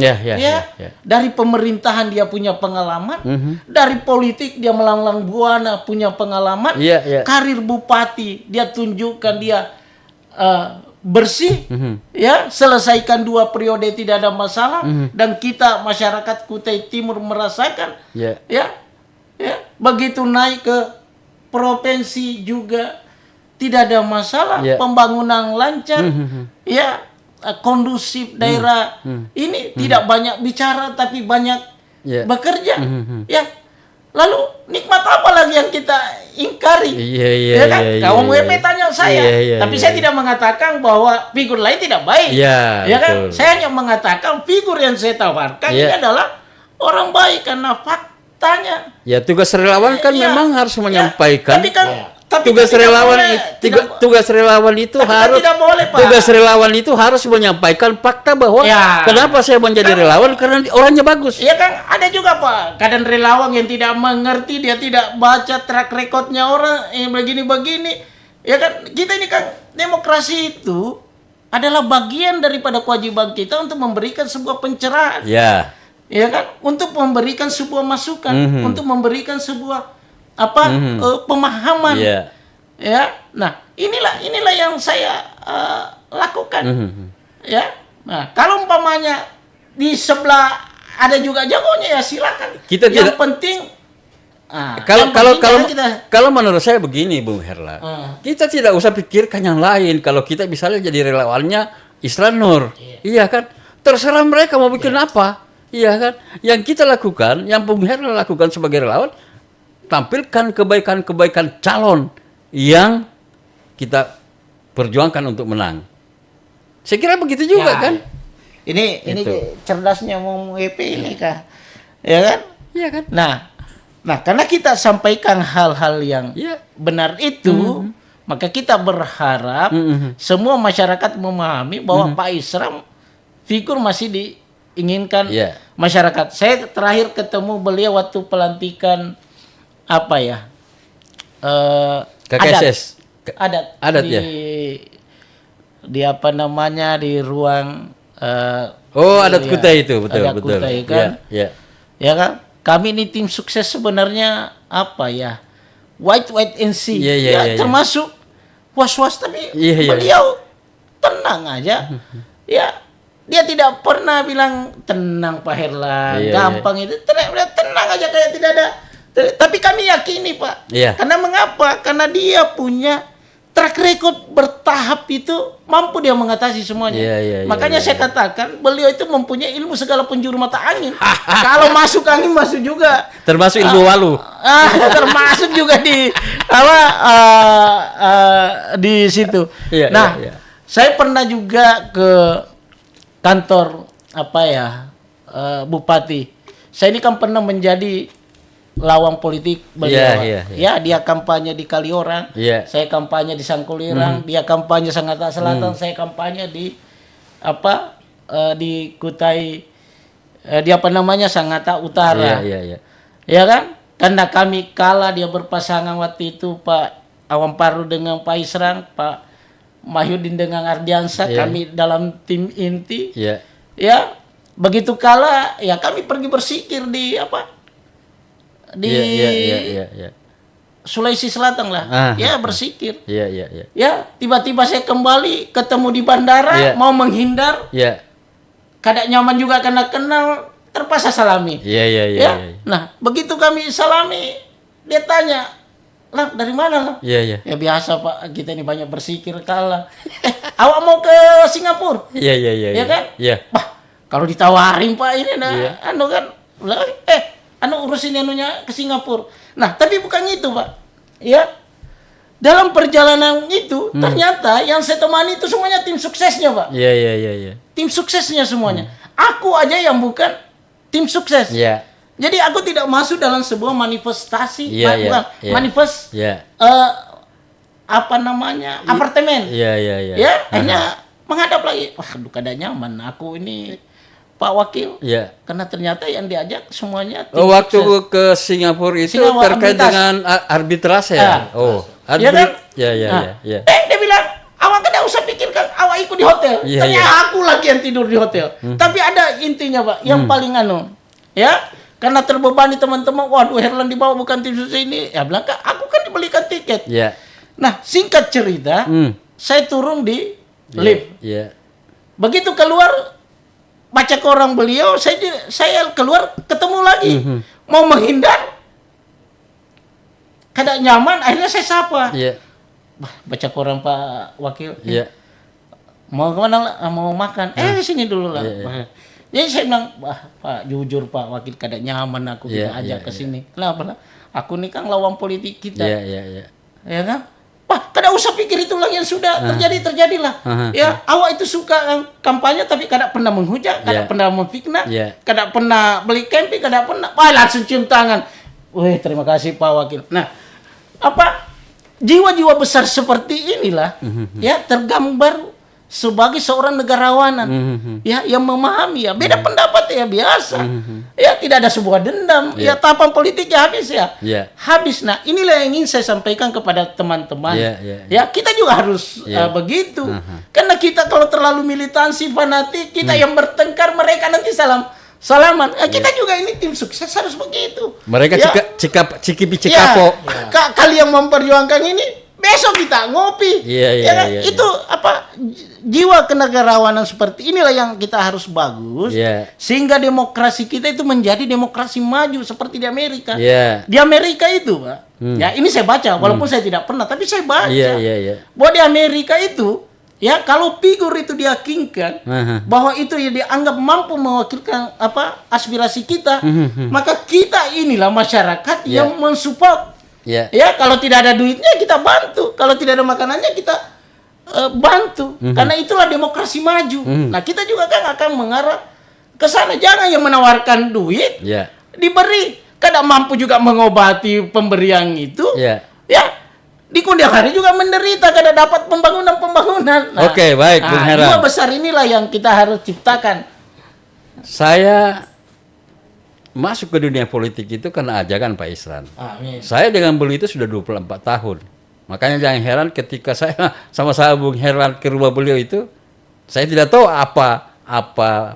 D: Dari pemerintahan dia punya pengalaman, dari politik dia melanglang buana punya pengalaman, karir bupati dia tunjukkan dia bersih, selesaikan 2 periode tidak ada masalah, dan kita masyarakat Kutai Timur merasakan, begitu naik ke provinsi juga tidak ada masalah, pembangunan lancar, kondusif daerah ini tidak banyak bicara tapi banyak bekerja, lalu nikmat apa lagi yang kita ingkari? Kawan WP tanya saya, tapi saya tidak mengatakan bahwa figur lain tidak baik. Kan? Saya hanya mengatakan figur yang saya tawarkan ini adalah orang baik karena faktanya.
C: Tugas relawan kan memang harus menyampaikan.
D: Tapi
C: tugas relawan itu harus tugas relawan itu harus menyampaikan fakta bahwa kenapa saya menjadi relawan karena orangnya bagus.
D: Iya kan, ada juga Pak kadang relawan yang tidak mengerti, dia tidak baca track recordnya orang yang begini-begini. Ya kan, kita ini kan demokrasi itu adalah bagian daripada kewajiban kita untuk memberikan sebuah pencerahan. Ya kan, untuk memberikan sebuah masukan, untuk memberikan sebuah pemahaman. Nah, inilah yang saya lakukan. Nah, kalau umpamanya di sebelah ada juga jagonya silakan. Yang penting
C: kalau menurut saya begini, Bung Herla. Kita tidak usah pikirkan yang lain kalau kita misalnya jadi relawannya Isran Nur. Iya kan? Terserah mereka mau bikin apa. Iya kan? Yang kita lakukan, yang Bung Herla lakukan sebagai relawan, tampilkan kebaikan-kebaikan calon yang kita perjuangkan untuk menang. Saya kira begitu juga kan?
D: Ini cerdasnya mau EP ini kah? Ya kan?
C: Iya kan?
D: Nah karena kita sampaikan hal-hal yang benar itu, maka kita berharap semua masyarakat memahami bahwa Pak Isran figur masih diinginkan masyarakat. Saya terakhir ketemu beliau waktu pelantikan
C: KKSS.
D: adat
C: ya.
D: Di apa namanya di ruang
C: Adat Kutai itu, betul.
D: Kutai kan.
C: Ya.
D: Ya kan? Kami ini tim sukses sebenarnya apa ya? Wait and see.
C: Iya.
D: Termasuk was-was tapi beliau tenang aja. Ya, dia tidak pernah bilang tenang Pak Herlan, gampang itu. Tenang aja kayak tidak ada. Tapi kami yakini Pak. Karena mengapa? Karena dia punya track record bertahap itu mampu dia mengatasi semuanya. Makanya saya katakan beliau itu mempunyai ilmu segala penjuru mata angin. Kalau masuk angin masuk juga.
C: Termasuk ilmu walu.
D: Termasuk juga di di situ. Saya pernah juga ke kantor bupati. Saya ini kan pernah menjadi lawang politik beliau. Ya, dia kampanye di Kaliorang, saya kampanye di Sangkulirang, dia kampanye Sangatta Selatan, saya kampanye di di Kutai Sangatta Utara. Ya kan? Karena kami kalah, dia berpasangan waktu itu Pak Awam Paru dengan Pak Isran, Pak Mahyudin dengan Ardiansa, kami dalam tim inti. Ya, begitu kalah ya kami pergi bersikir di Sulawesi Selatan lah. Bersikir. Ya, tiba-tiba saya kembali ketemu di bandara mau menghindar. Kada nyaman juga karena kenal, terpaksa salami. Nah, begitu kami salami, dia tanya, "Lah, dari mana, Lah?" Ya biasa Pak, kita ini banyak bersikir kalah. Awak mau ke Singapura? Ya kan? Bah, kalau ditawarin Pak ini urusin ke Singapura. Nah, tapi bukan itu, Pak. Ya. Dalam perjalanan itu ternyata yang saya temani itu semuanya tim suksesnya, Pak. Tim suksesnya semuanya. Aku aja yang bukan tim sukses. Jadi aku tidak masuk dalam sebuah manifestasi, manifest apartemen. Hanya menghadap lagi. Waduh, kada nyaman. Aku ini Pak Wakil, karena ternyata yang diajak semuanya tim
C: waktu
D: sukses.
C: ke Singapura itu terkait dengan arbitrase ya?
D: Dia bilang, awak kada usah pikirkan, awak ikut di hotel. Ternyata aku lagi yang tidur di hotel. Tapi ada intinya Pak, yang paling karena terbebani teman-teman, waduh Herlan dibawa bukan tim sukses ini. Ya bilang, aku kan dibelikan tiket. Nah, singkat cerita, saya turun di lift. Begitu keluar, baca ke orang beliau, saya keluar ketemu lagi. Mau menghindar, kada nyaman, akhirnya saya sapa. Baca ke orang Pak Wakil. Mau kemana lah? Mau makan. Sini dulu lah. Jadi saya bilang, Pak jujur Pak Wakil, kada nyaman aku tidak ajak ke sini. Kenapa lah? Aku ini kan lawan politik kita. Ya kan? Pak, kada usah pikir itu lagi yang sudah terjadilah. Awak itu suka kampanye tapi kada pernah menghujat, kada pernah memfitnah, kada pernah beli camping, kada pernah. Langsung cium tangan. Wih, terima kasih Pak Wakil. Nah, jiwa-jiwa besar seperti inilah tergambar sebagai seorang negarawanan yang memahami beda pendapat biasa. Tidak ada sebuah dendam, tahapan politik habis habis. Nah, inilah yang ingin saya sampaikan kepada teman-teman. Kita juga harus begitu. Karena kita kalau terlalu militansi, fanatik, kita yang bertengkar, mereka nanti salaman. Kita juga ini tim sukses harus begitu.
C: Mereka cikapo.
D: Kali yang memperjuangkan ini, besok kita ngopi. Itu jiwa kenegarawanan seperti inilah yang kita harus bagus. Sehingga demokrasi kita itu menjadi demokrasi maju seperti di Amerika. Di Amerika itu, Pak. Ini saya baca walaupun saya tidak pernah, tapi saya baca. Bahwa di Amerika itu kalau figur itu diyakinkan bahwa itu dianggap mampu mewakilkan aspirasi kita, maka kita inilah masyarakat yang mensupport. Kalau tidak ada duitnya kita bantu, kalau tidak ada makanannya kita bantu, karena itulah demokrasi maju. Nah, kita juga kan akan mengarah ke sana. Jangan yang menawarkan duit diberi, kada mampu juga mengobati pemberian itu. Di kemudian hari juga menderita, kada dapat pembangunan. Nah,
C: baik, Bung Herlan.
D: Jiwa besar inilah yang kita harus ciptakan.
C: Saya masuk ke dunia politik itu karena ajakan Pak Isran.
D: Amin.
C: Saya dengan beliau itu sudah 24 tahun. Makanya jangan heran ketika saya sama-sama Bung Herlan ke rumah beliau itu, saya tidak tahu apa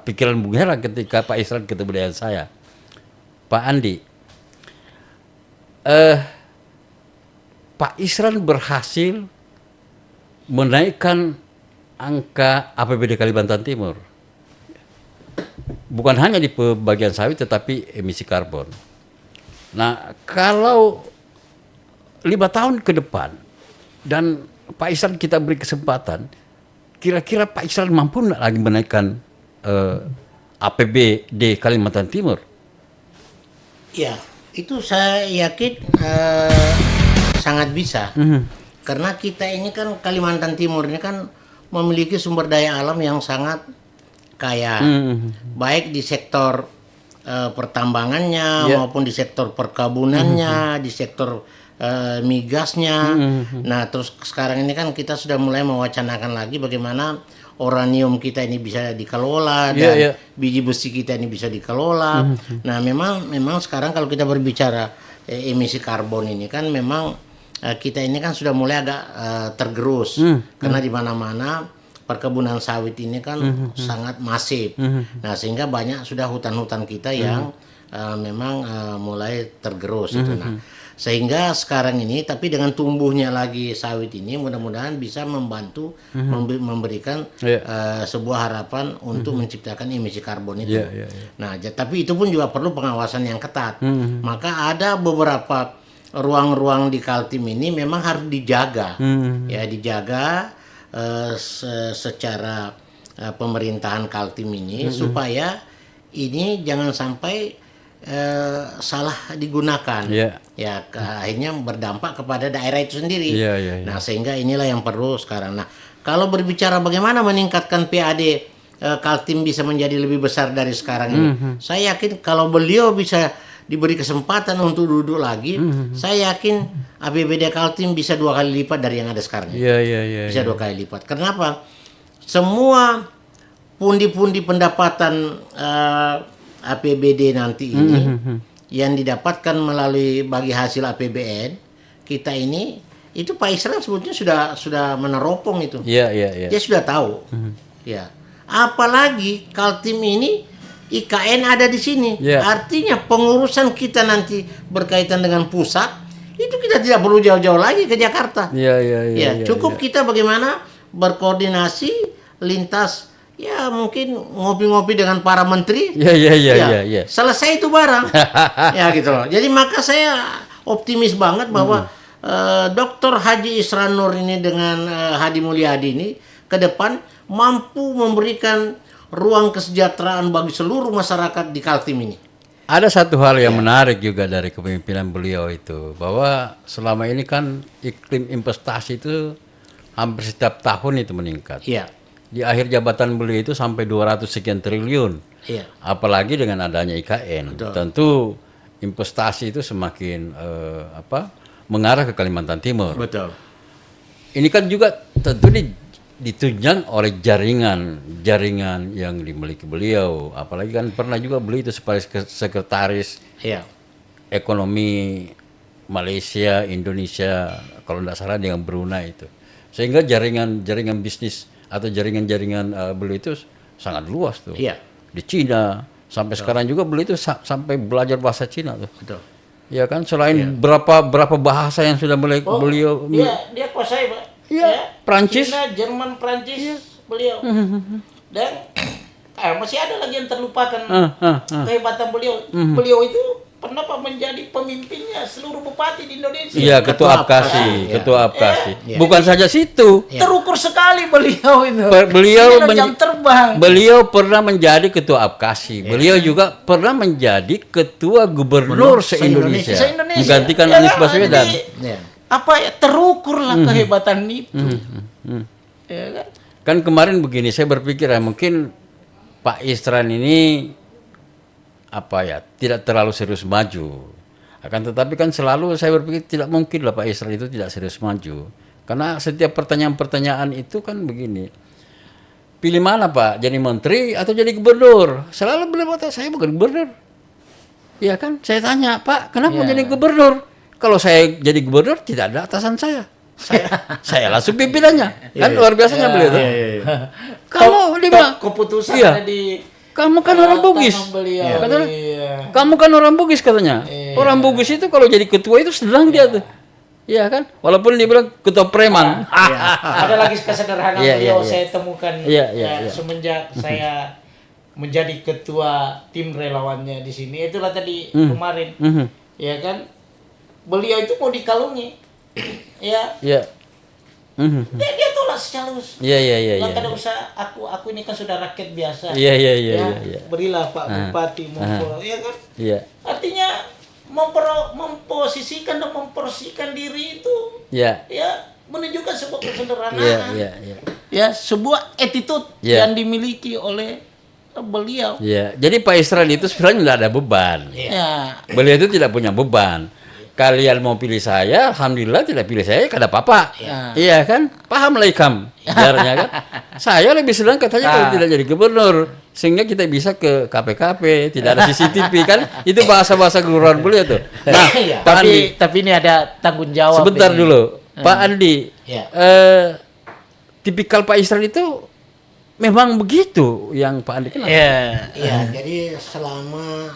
C: pikiran Bung Herlan ketika Pak Isran ketemu dengan saya. Pak Andi, Pak Isran berhasil menaikkan angka APBD Kalimantan Timur. Bukan hanya di bagian sawit tetapi emisi karbon. Nah, kalau 5 tahun ke depan dan Pak Isran kita beri kesempatan, kira-kira Pak Isran mampu nggak lagi menaikkan APBD Kalimantan Timur?
E: Ya, itu saya yakin sangat bisa. Karena kita ini kan Kalimantan Timur ini kan memiliki sumber daya alam yang sangat kaya, baik di sektor pertambangannya maupun di sektor perkebunannya, di sektor migasnya. Nah, terus sekarang ini kan kita sudah mulai mewacanakan lagi bagaimana uranium kita ini bisa dikelola dan biji besi kita ini bisa dikelola. Nah, memang sekarang kalau kita berbicara emisi karbon ini kan memang kita ini kan sudah mulai agak tergerus karena di mana-mana perkebunan sawit ini kan sangat masif. Nah, sehingga banyak sudah hutan-hutan kita yang memang mulai tergerus itu. Nah, sehingga sekarang ini tapi dengan tumbuhnya lagi sawit ini mudah-mudahan bisa membantu memberikan sebuah harapan untuk menciptakan emisi karbon itu. Nah, tapi itu pun juga perlu pengawasan yang ketat. Maka ada beberapa ruang-ruang di Kaltim ini memang harus dijaga. Ya, dijaga secara pemerintahan Kaltim ini supaya ini jangan sampai salah digunakan, ya akhirnya berdampak kepada daerah itu sendiri. Nah, sehingga inilah yang perlu sekarang. Nah, kalau berbicara bagaimana meningkatkan PAD Kaltim bisa menjadi lebih besar dari sekarang ini, saya yakin kalau beliau bisa diberi kesempatan untuk duduk lagi, saya yakin APBD Kaltim bisa 2 kali lipat dari yang ada sekarang. Bisa 2 kali lipat. Kenapa? Semua pundi-pundi pendapatan APBD nanti ini yang didapatkan melalui bagi hasil APBN kita ini, itu Pak Isran sebetulnya sudah meneropong itu. Dia sudah tahu. Ya. Apalagi Kaltim ini IKN ada di sini. Artinya pengurusan kita nanti berkaitan dengan pusat itu kita tidak perlu jauh-jauh lagi ke Jakarta. Cukup kita bagaimana berkoordinasi lintas. Ya, mungkin ngopi-ngopi dengan para menteri. Selesai itu barang. Ya, gitu loh. Jadi maka saya optimis banget bahwa Dr. Haji Isran Nur ini dengan Hadi Mulyadi ini ke depan mampu memberikan ruang kesejahteraan bagi seluruh masyarakat di Kaltim ini.
C: Ada satu hal yang menarik juga dari kepemimpinan beliau itu, bahwa selama ini kan iklim investasi itu hampir setiap tahun itu meningkat. Di akhir jabatan beliau itu sampai 200 sekian triliun. Apalagi dengan adanya IKN. Tentu investasi itu semakin mengarah ke Kalimantan Timur. Ini kan juga tentu ditunjang oleh jaringan yang dimiliki beliau. Apalagi kan pernah juga beliau itu sebagai sekretaris ekonomi Malaysia, Indonesia, kalau tidak salah dengan Brunei itu. Sehingga jaringan bisnis atau jaringan beliau itu sangat luas tuh. Di Cina sampai sekarang juga beliau itu sampai belajar bahasa Cina tuh. Ya kan, selain berapa bahasa yang sudah beliau.
E: Dia kuasai, Pak.
C: Prancis,
E: Cina, Jerman, Prancis, beliau. Dan masih ada lagi yang terlupakan kehebatan beliau. Beliau itu pernah menjadi pemimpinnya seluruh bupati di Indonesia.
C: Ketua Apkasi. Bukan saja situ.
E: Terukur sekali beliau itu.
C: Jam terbang. Beliau pernah menjadi ketua Apkasi. Beliau juga pernah menjadi ketua gubernur se-Indonesia. Menggantikan Anies Baswedan.
E: Terukurlah kehebatan itu.
C: Kan kemarin begini, saya berpikir mungkin Pak Isran ini tidak terlalu serius maju. Akan tetapi kan selalu saya berpikir tidak mungkin lah Pak Isran itu tidak serius maju. Karena setiap pertanyaan-pertanyaan itu kan begini. Pilih mana Pak? Jadi menteri atau jadi gubernur? Selalu beliau kata saya bukan gubernur. Iya kan? Saya tanya, Pak, kenapa
D: Iya.
C: jadi gubernur? Kalau saya jadi gubernur tidak ada atasan saya. Saya langsung pimpinannya. Kan luar biasanya beliau itu. Kamu dia bilang,
D: keputusan
C: iya.
D: ada di
C: kamu kan orang Bugis.
D: tangan beliau.
C: Kata dia,
D: Iya.
C: kamu kan orang Bugis katanya. Orang Bugis itu kalau jadi ketua itu sedang dia tuh. Iya kan? Walaupun dia bilang ketua preman.
D: Ada lagi kesederhanaan
C: Iya,
D: beliau
C: iya, iya.
D: saya temukan
C: Iya, iya, iya.
D: semenjak saya menjadi ketua tim relawannya di sini. Itulah tadi kemarin, ya kan? Beliau itu mau dikalungi, ya.
C: Iya. Mhm.
D: Dia tolak secara halus.
C: Iya, iya, iya,
D: Lah
C: iya.
D: kada usah aku ini kan sudah rakyat biasa.
C: Iya, iya, iya,
D: Ya,
C: iya.
D: berilah Pak Bupati ya kan?
C: Iya.
D: Artinya memposisikan dan memporsikan diri itu
C: Iya.
D: ya menunjukkan sebuah kesederhanaan.
C: Iya, iya, iya.
D: Ya, sebuah attitude
C: Iya.
D: yang dimiliki oleh beliau.
C: Iya. Jadi Pak Isran itu sebenarnya tidak ada beban.
D: Ya,
C: Beliau itu tidak punya beban. Kalian mau pilih saya, alhamdulillah, tidak pilih saya, kada apa-apa.
D: Ya.
C: Iya kan? Paham lah ikam. Jarnya kan? Saya lebih senang katanya kalau tidak jadi gubernur. Sehingga kita bisa ke KPKP, tidak ada CCTV kan? Itu bahasa-bahasa kelurahan beliau tuh. Nah,
D: Iya.
C: Pak Andi,
D: tapi ini ada tanggung jawab.
C: sebentar
D: ini.
C: dulu. Pak Andi,
D: Ya.
C: tipikal Pak Isran itu memang begitu yang Pak Andi kenal.
D: Ya.
E: Iya, jadi selama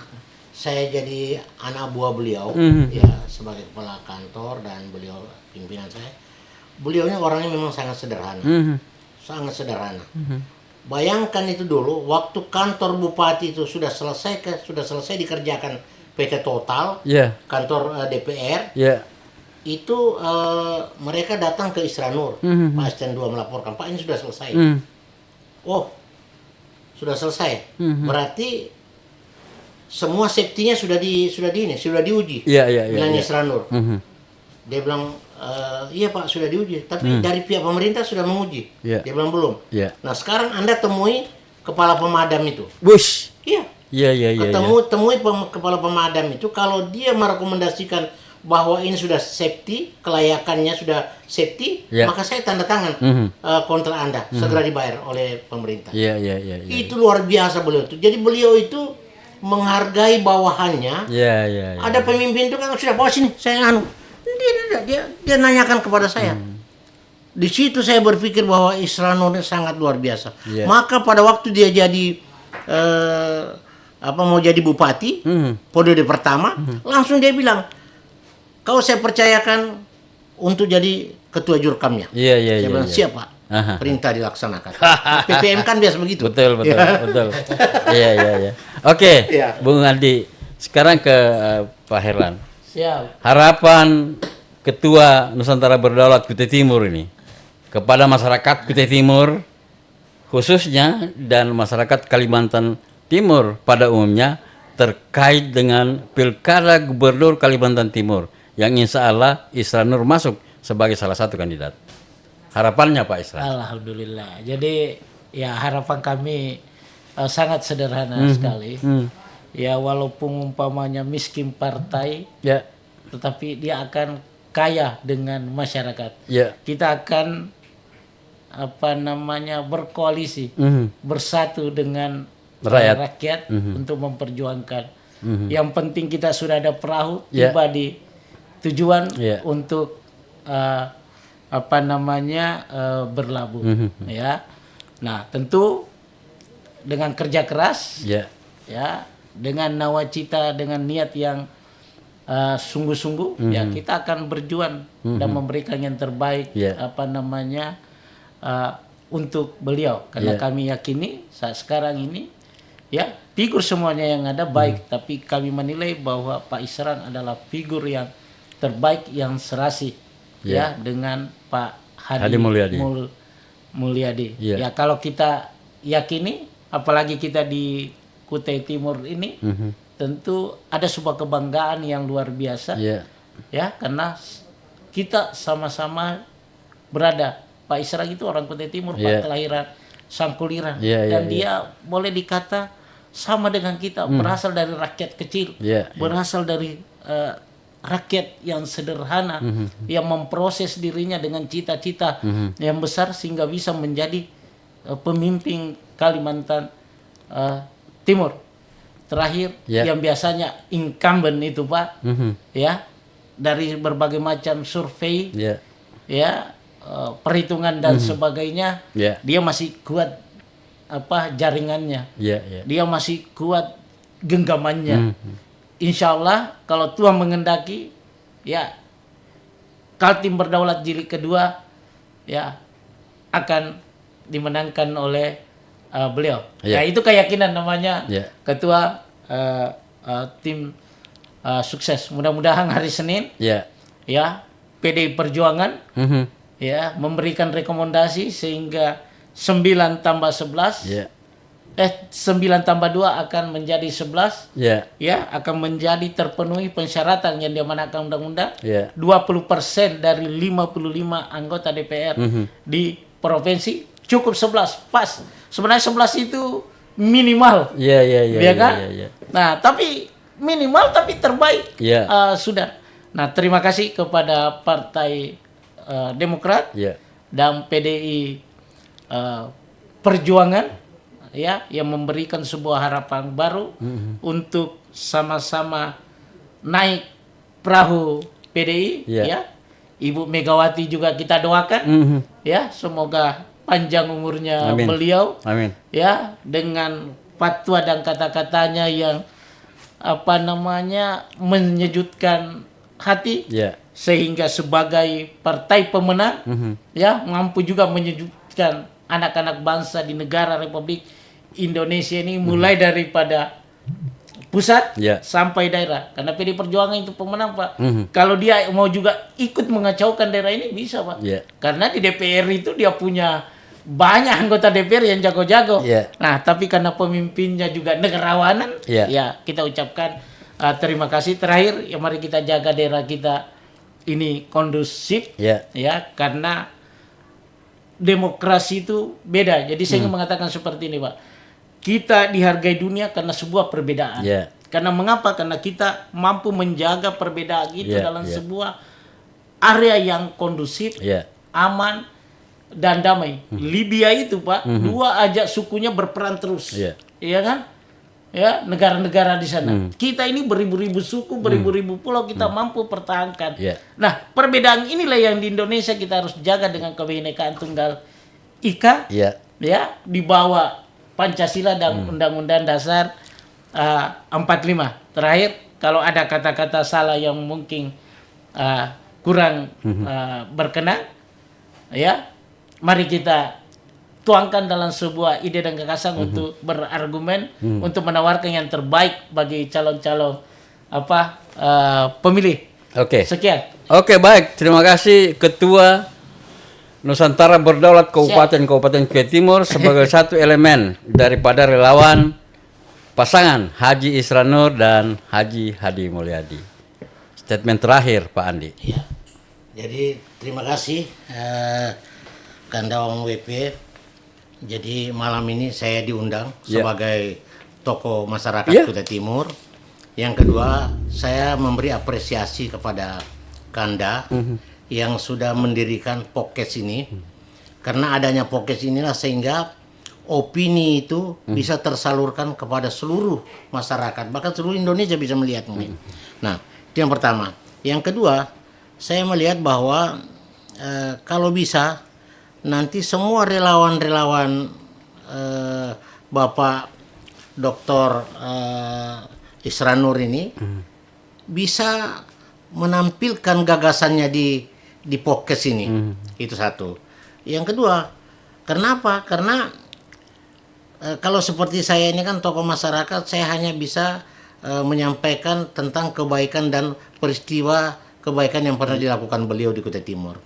E: saya jadi anak buah beliau,
C: Mhm.
E: ya sebagai kepala kantor dan beliau pimpinan saya, beliaunya orangnya memang sangat sederhana,
C: Mhm.
E: sangat sederhana. Bayangkan itu dulu, waktu kantor bupati itu sudah selesai dikerjakan PT Total,
C: Iya,
E: kantor DPR,
C: iya.
E: itu mereka datang ke Isranur,
C: Mhm.
E: Pak Asisten 2 melaporkan, Pak ini sudah selesai.
C: Mhm.
E: Oh, sudah selesai.
C: Mhm.
E: Berarti semua safety-nya sudah diuji.
C: Iya, iya, iya.
E: Bilangnya
C: Iya.
E: Isranur.
C: Mhm.
E: Dia bilang, iya Pak sudah diuji. Tapi dari pihak pemerintah sudah menguji.
C: Iya.
E: Dia bilang belum.
C: Iya.
E: Nah sekarang Anda temui kepala pemadam itu.
C: Wush.
E: Iya.
C: Iya, iya, iya.
E: Temui kepala pemadam itu. Kalau dia merekomendasikan bahwa ini sudah safety, kelayakannya sudah safety,
C: Iya.
E: maka saya tanda tangan kontrak Anda segera dibayar oleh pemerintah.
C: Iya, iya, iya, iya.
E: Itu luar biasa beliau itu. Jadi beliau itu menghargai bawahannya.
C: Iya, iya, iya.
E: Ada pemimpin itu kan sudah bawa sini, saya anu. Dia nanyakan kepada saya. Di situ saya berpikir bahwa Isranur ini sangat luar biasa.
C: Iya.
E: Maka pada waktu dia jadi mau jadi bupati, periode pertama, langsung dia bilang, kau saya percayakan untuk jadi ketua jurkamnya.
C: Iya, iya,
E: Saya
C: iya.
E: bilang
C: iya.
E: siap Pak.
C: Aha.
E: Perintah dilaksanakan. PPM kan biasa begitu.
C: Betul, betul,
E: Ya.
C: betul. Iya, iya, iya. Oke,
E: Iya.
C: Bung Andi. Sekarang ke Pak Herlan.
D: Siap.
C: Harapan Ketua Nusantara Berdaulat Kutai Timur ini kepada masyarakat Kutai Timur khususnya dan masyarakat Kalimantan Timur pada umumnya terkait dengan Pilkada Gubernur Kalimantan Timur yang insya Allah Isranur masuk sebagai salah satu kandidat. Harapannya Pak Isran.
D: Alhamdulillah. Jadi ya harapan kami sangat sederhana sekali. Ya walaupun umpamanya miskin partai,
C: Ya,
D: tetapi dia akan kaya dengan masyarakat.
C: ya.
D: Kita akan berkoalisi, bersatu dengan
C: Rakyat.
D: untuk memperjuangkan. Yang penting kita sudah ada perahu
C: Ya.
D: tiba di tujuan
C: Ya.
D: untuk berlabuh, ya. Nah tentu dengan kerja keras,
C: Ya.
D: ya, dengan nawacita, dengan niat yang sungguh-sungguh, ya kita akan berjuang dan memberikan yang terbaik,
C: Ya.
D: untuk beliau, karena
C: Ya.
D: kami yakini saat sekarang ini, ya figur semuanya yang ada baik, tapi kami menilai bahwa Pak Isran adalah figur yang terbaik yang serasi, ya, dengan Pak
C: Hadi Mulyadi.
D: Mulyadi.
C: Ya.
D: Ya kalau kita yakini, apalagi kita di Kutai Timur ini, tentu ada sebuah kebanggaan yang luar biasa,
C: Ya.
D: ya, karena kita sama-sama berada. Pak Isran itu orang Kutai Timur,
C: Ya.
D: Pak kelahiran Sangkuliran,
C: Ya, ya,
D: dan
C: ya.
D: dia boleh dikata sama dengan kita, berasal dari rakyat kecil,
C: Ya, ya.
D: berasal dari rakyat yang sederhana, yang memproses dirinya dengan cita-cita yang besar sehingga bisa menjadi pemimpin Kalimantan Timur. terakhir
C: Ya.
D: yang biasanya incumbent itu Pak, ya dari berbagai macam survei,
C: Ya.
D: ya perhitungan dan sebagainya,
C: Ya.
D: dia masih kuat jaringannya,
C: Ya, ya.
D: dia masih kuat genggamannya. Insya Allah kalau Tuhan mengendaki, ya Kaltim Berdaulat Jilid kedua ya akan dimenangkan oleh beliau.
C: Ya.
D: Ya itu keyakinan namanya
C: Ya.
D: ketua tim sukses. Mudah-mudahan hari Senin
C: Ya.
D: ya PDI Perjuangan
C: Mhm.
D: ya memberikan rekomendasi sehingga 9 tambah 11
C: Ya.
D: 9 tambah 2 akan menjadi 11
C: Ya.
D: ya akan menjadi terpenuhi persyaratan yang diamanatkan undang-undang.
C: Ya.
D: 20% dari 55 anggota DPR di provinsi cukup 11 pas. Sebenarnya 11 itu minimal.
C: Ya, ya, ya.
D: Ya kan?
C: Ya, ya.
D: Nah, tapi minimal tapi terbaik.
C: Ya.
D: Sudah. Nah, terima kasih kepada Partai Demokrat
C: Ya.
D: dan PDI Perjuangan ya yang memberikan sebuah harapan baru untuk sama-sama naik perahu PDI
C: Ya.
D: ya. Ibu Megawati juga kita doakan ya semoga panjang umurnya
C: Amin.
D: beliau
C: Amin.
D: ya dengan fatwa dan kata-katanya yang menyejutkan hati
C: Ya.
D: sehingga sebagai partai pemenang ya mampu juga menyejukkan anak-anak bangsa di negara Republik Indonesia ini mulai daripada pusat
C: Ya.
D: sampai daerah karena PD Perjuangan itu pemenang Pak. Kalau dia mau juga ikut mengacaukan daerah ini bisa Pak.
C: Ya.
D: Karena di DPR itu dia punya banyak anggota DPR yang jago-jago.
C: Ya.
D: Nah, tapi karena pemimpinnya juga negarawanan,
C: Ya.
D: ya kita ucapkan terima kasih. Terakhir, ya mari kita jaga daerah kita ini kondusif,
C: Ya.
D: ya karena demokrasi itu beda. Jadi saya ingin mengatakan seperti ini, Pak. Kita dihargai dunia karena sebuah perbedaan.
C: Ya.
D: Karena mengapa? Karena kita mampu menjaga perbedaan itu
C: Ya,
D: dalam
C: ya.
D: sebuah area yang kondusif,
C: Ya.
D: aman dan damai. Libya itu Pak, dua aja sukunya berperang terus.
C: Iya.
D: Iya kan? Ya, negara-negara di sana. Kita ini beribu-ribu suku, beribu-ribu pulau kita mampu pertahankan.
C: Iya.
D: Nah, perbedaan inilah yang di Indonesia kita harus jaga dengan kebinekaan tunggal ika.
C: Ya.
D: Ya, di bawah Pancasila dan Undang-Undang Dasar 45. Terakhir, kalau ada kata-kata salah yang mungkin kurang berkenan, ya, mari kita tuangkan dalam sebuah ide dan gagasan untuk berargumen, untuk menawarkan yang terbaik bagi calon-calon pemilih.
C: Oke.
D: Sekian.
C: Oke, baik. Terima kasih Ketua Nusantara Berdaulat Kabupaten Kutai Timur sebagai satu elemen daripada relawan pasangan Haji Isran Nur dan Haji Hadi Mulyadi. Statement terakhir Pak Andi.
E: Ya. Jadi terima kasih Kandawang WP. Jadi malam ini saya diundang sebagai tokoh masyarakat Kutai Timur. Yang kedua, saya memberi apresiasi kepada Kanda yang sudah mendirikan podcast ini. Karena adanya podcast inilah sehingga opini itu bisa tersalurkan kepada seluruh masyarakat, bahkan seluruh Indonesia bisa melihat ini. Nah, itu yang pertama. Yang kedua, saya melihat bahwa kalau bisa nanti semua relawan-relawan Bapak Dr. Isran Nur ini bisa menampilkan gagasannya di podcast ini. Itu satu. Yang kedua, kenapa? Karena kalau seperti saya ini kan tokoh masyarakat, saya hanya bisa menyampaikan tentang kebaikan dan peristiwa kebaikan yang pernah dilakukan beliau di Kutai Timur.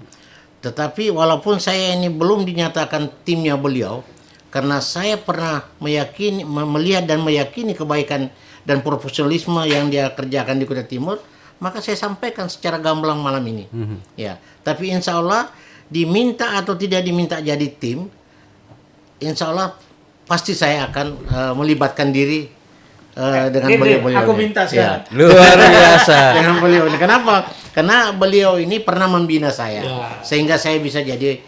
E: Tetapi walaupun saya ini belum dinyatakan timnya beliau, karena saya pernah melihat dan meyakini kebaikan dan profesionalisme yang dia kerjakan di Kutai Timur, maka saya sampaikan secara gamblang malam ini. Ya, tapi insya Allah diminta atau tidak diminta jadi tim, insya Allah pasti saya akan melibatkan diri dengan beliau-beliau.
D: Aku minta sekarang.
C: Luar biasa.
E: Dengan beliau ini. Kenapa? Karena beliau ini pernah membina saya, sehingga saya bisa jadi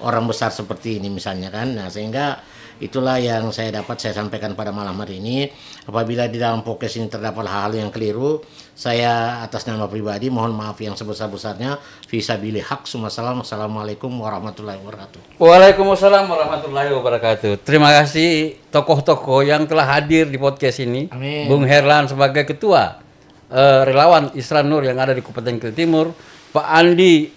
E: orang besar seperti ini misalnya kan. Nah, sehingga itulah yang saya sampaikan pada malam hari ini. Apabila di dalam podcast ini terdapat hal-hal yang keliru, saya atas nama pribadi mohon maaf yang sebesar-besarnya. Fisabilillah haq. Assalamualaikum warahmatullahi wabarakatuh.
C: Waalaikumsalam warahmatullahi wabarakatuh. Terima kasih tokoh-tokoh yang telah hadir di podcast ini.
D: Amin.
C: Bung Herlan sebagai ketua relawan Isran Nur yang ada di Kabupaten Kutai Timur, Pak Andi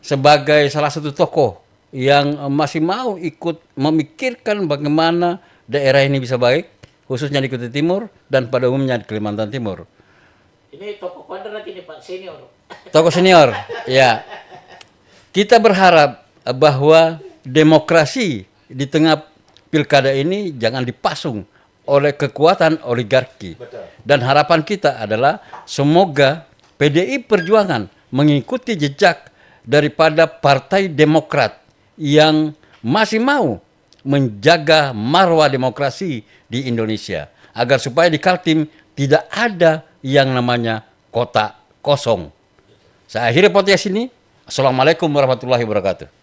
C: sebagai salah satu tokoh yang masih mau ikut memikirkan bagaimana daerah ini bisa baik, khususnya di Kutai Timur dan pada umumnya di Kalimantan Timur.
D: Ini tokoh kuadrat ini Pak senior.
C: Tokoh senior, ya. Kita berharap bahwa demokrasi di tengah pilkada ini jangan dipasung oleh kekuatan oligarki. Dan harapan kita adalah semoga PDI Perjuangan mengikuti jejak daripada Partai Demokrat yang masih mau menjaga marwah demokrasi di Indonesia agar supaya di Kaltim tidak ada yang namanya kotak kosong. Saya akhiri podcast ini. Assalamualaikum warahmatullahi wabarakatuh.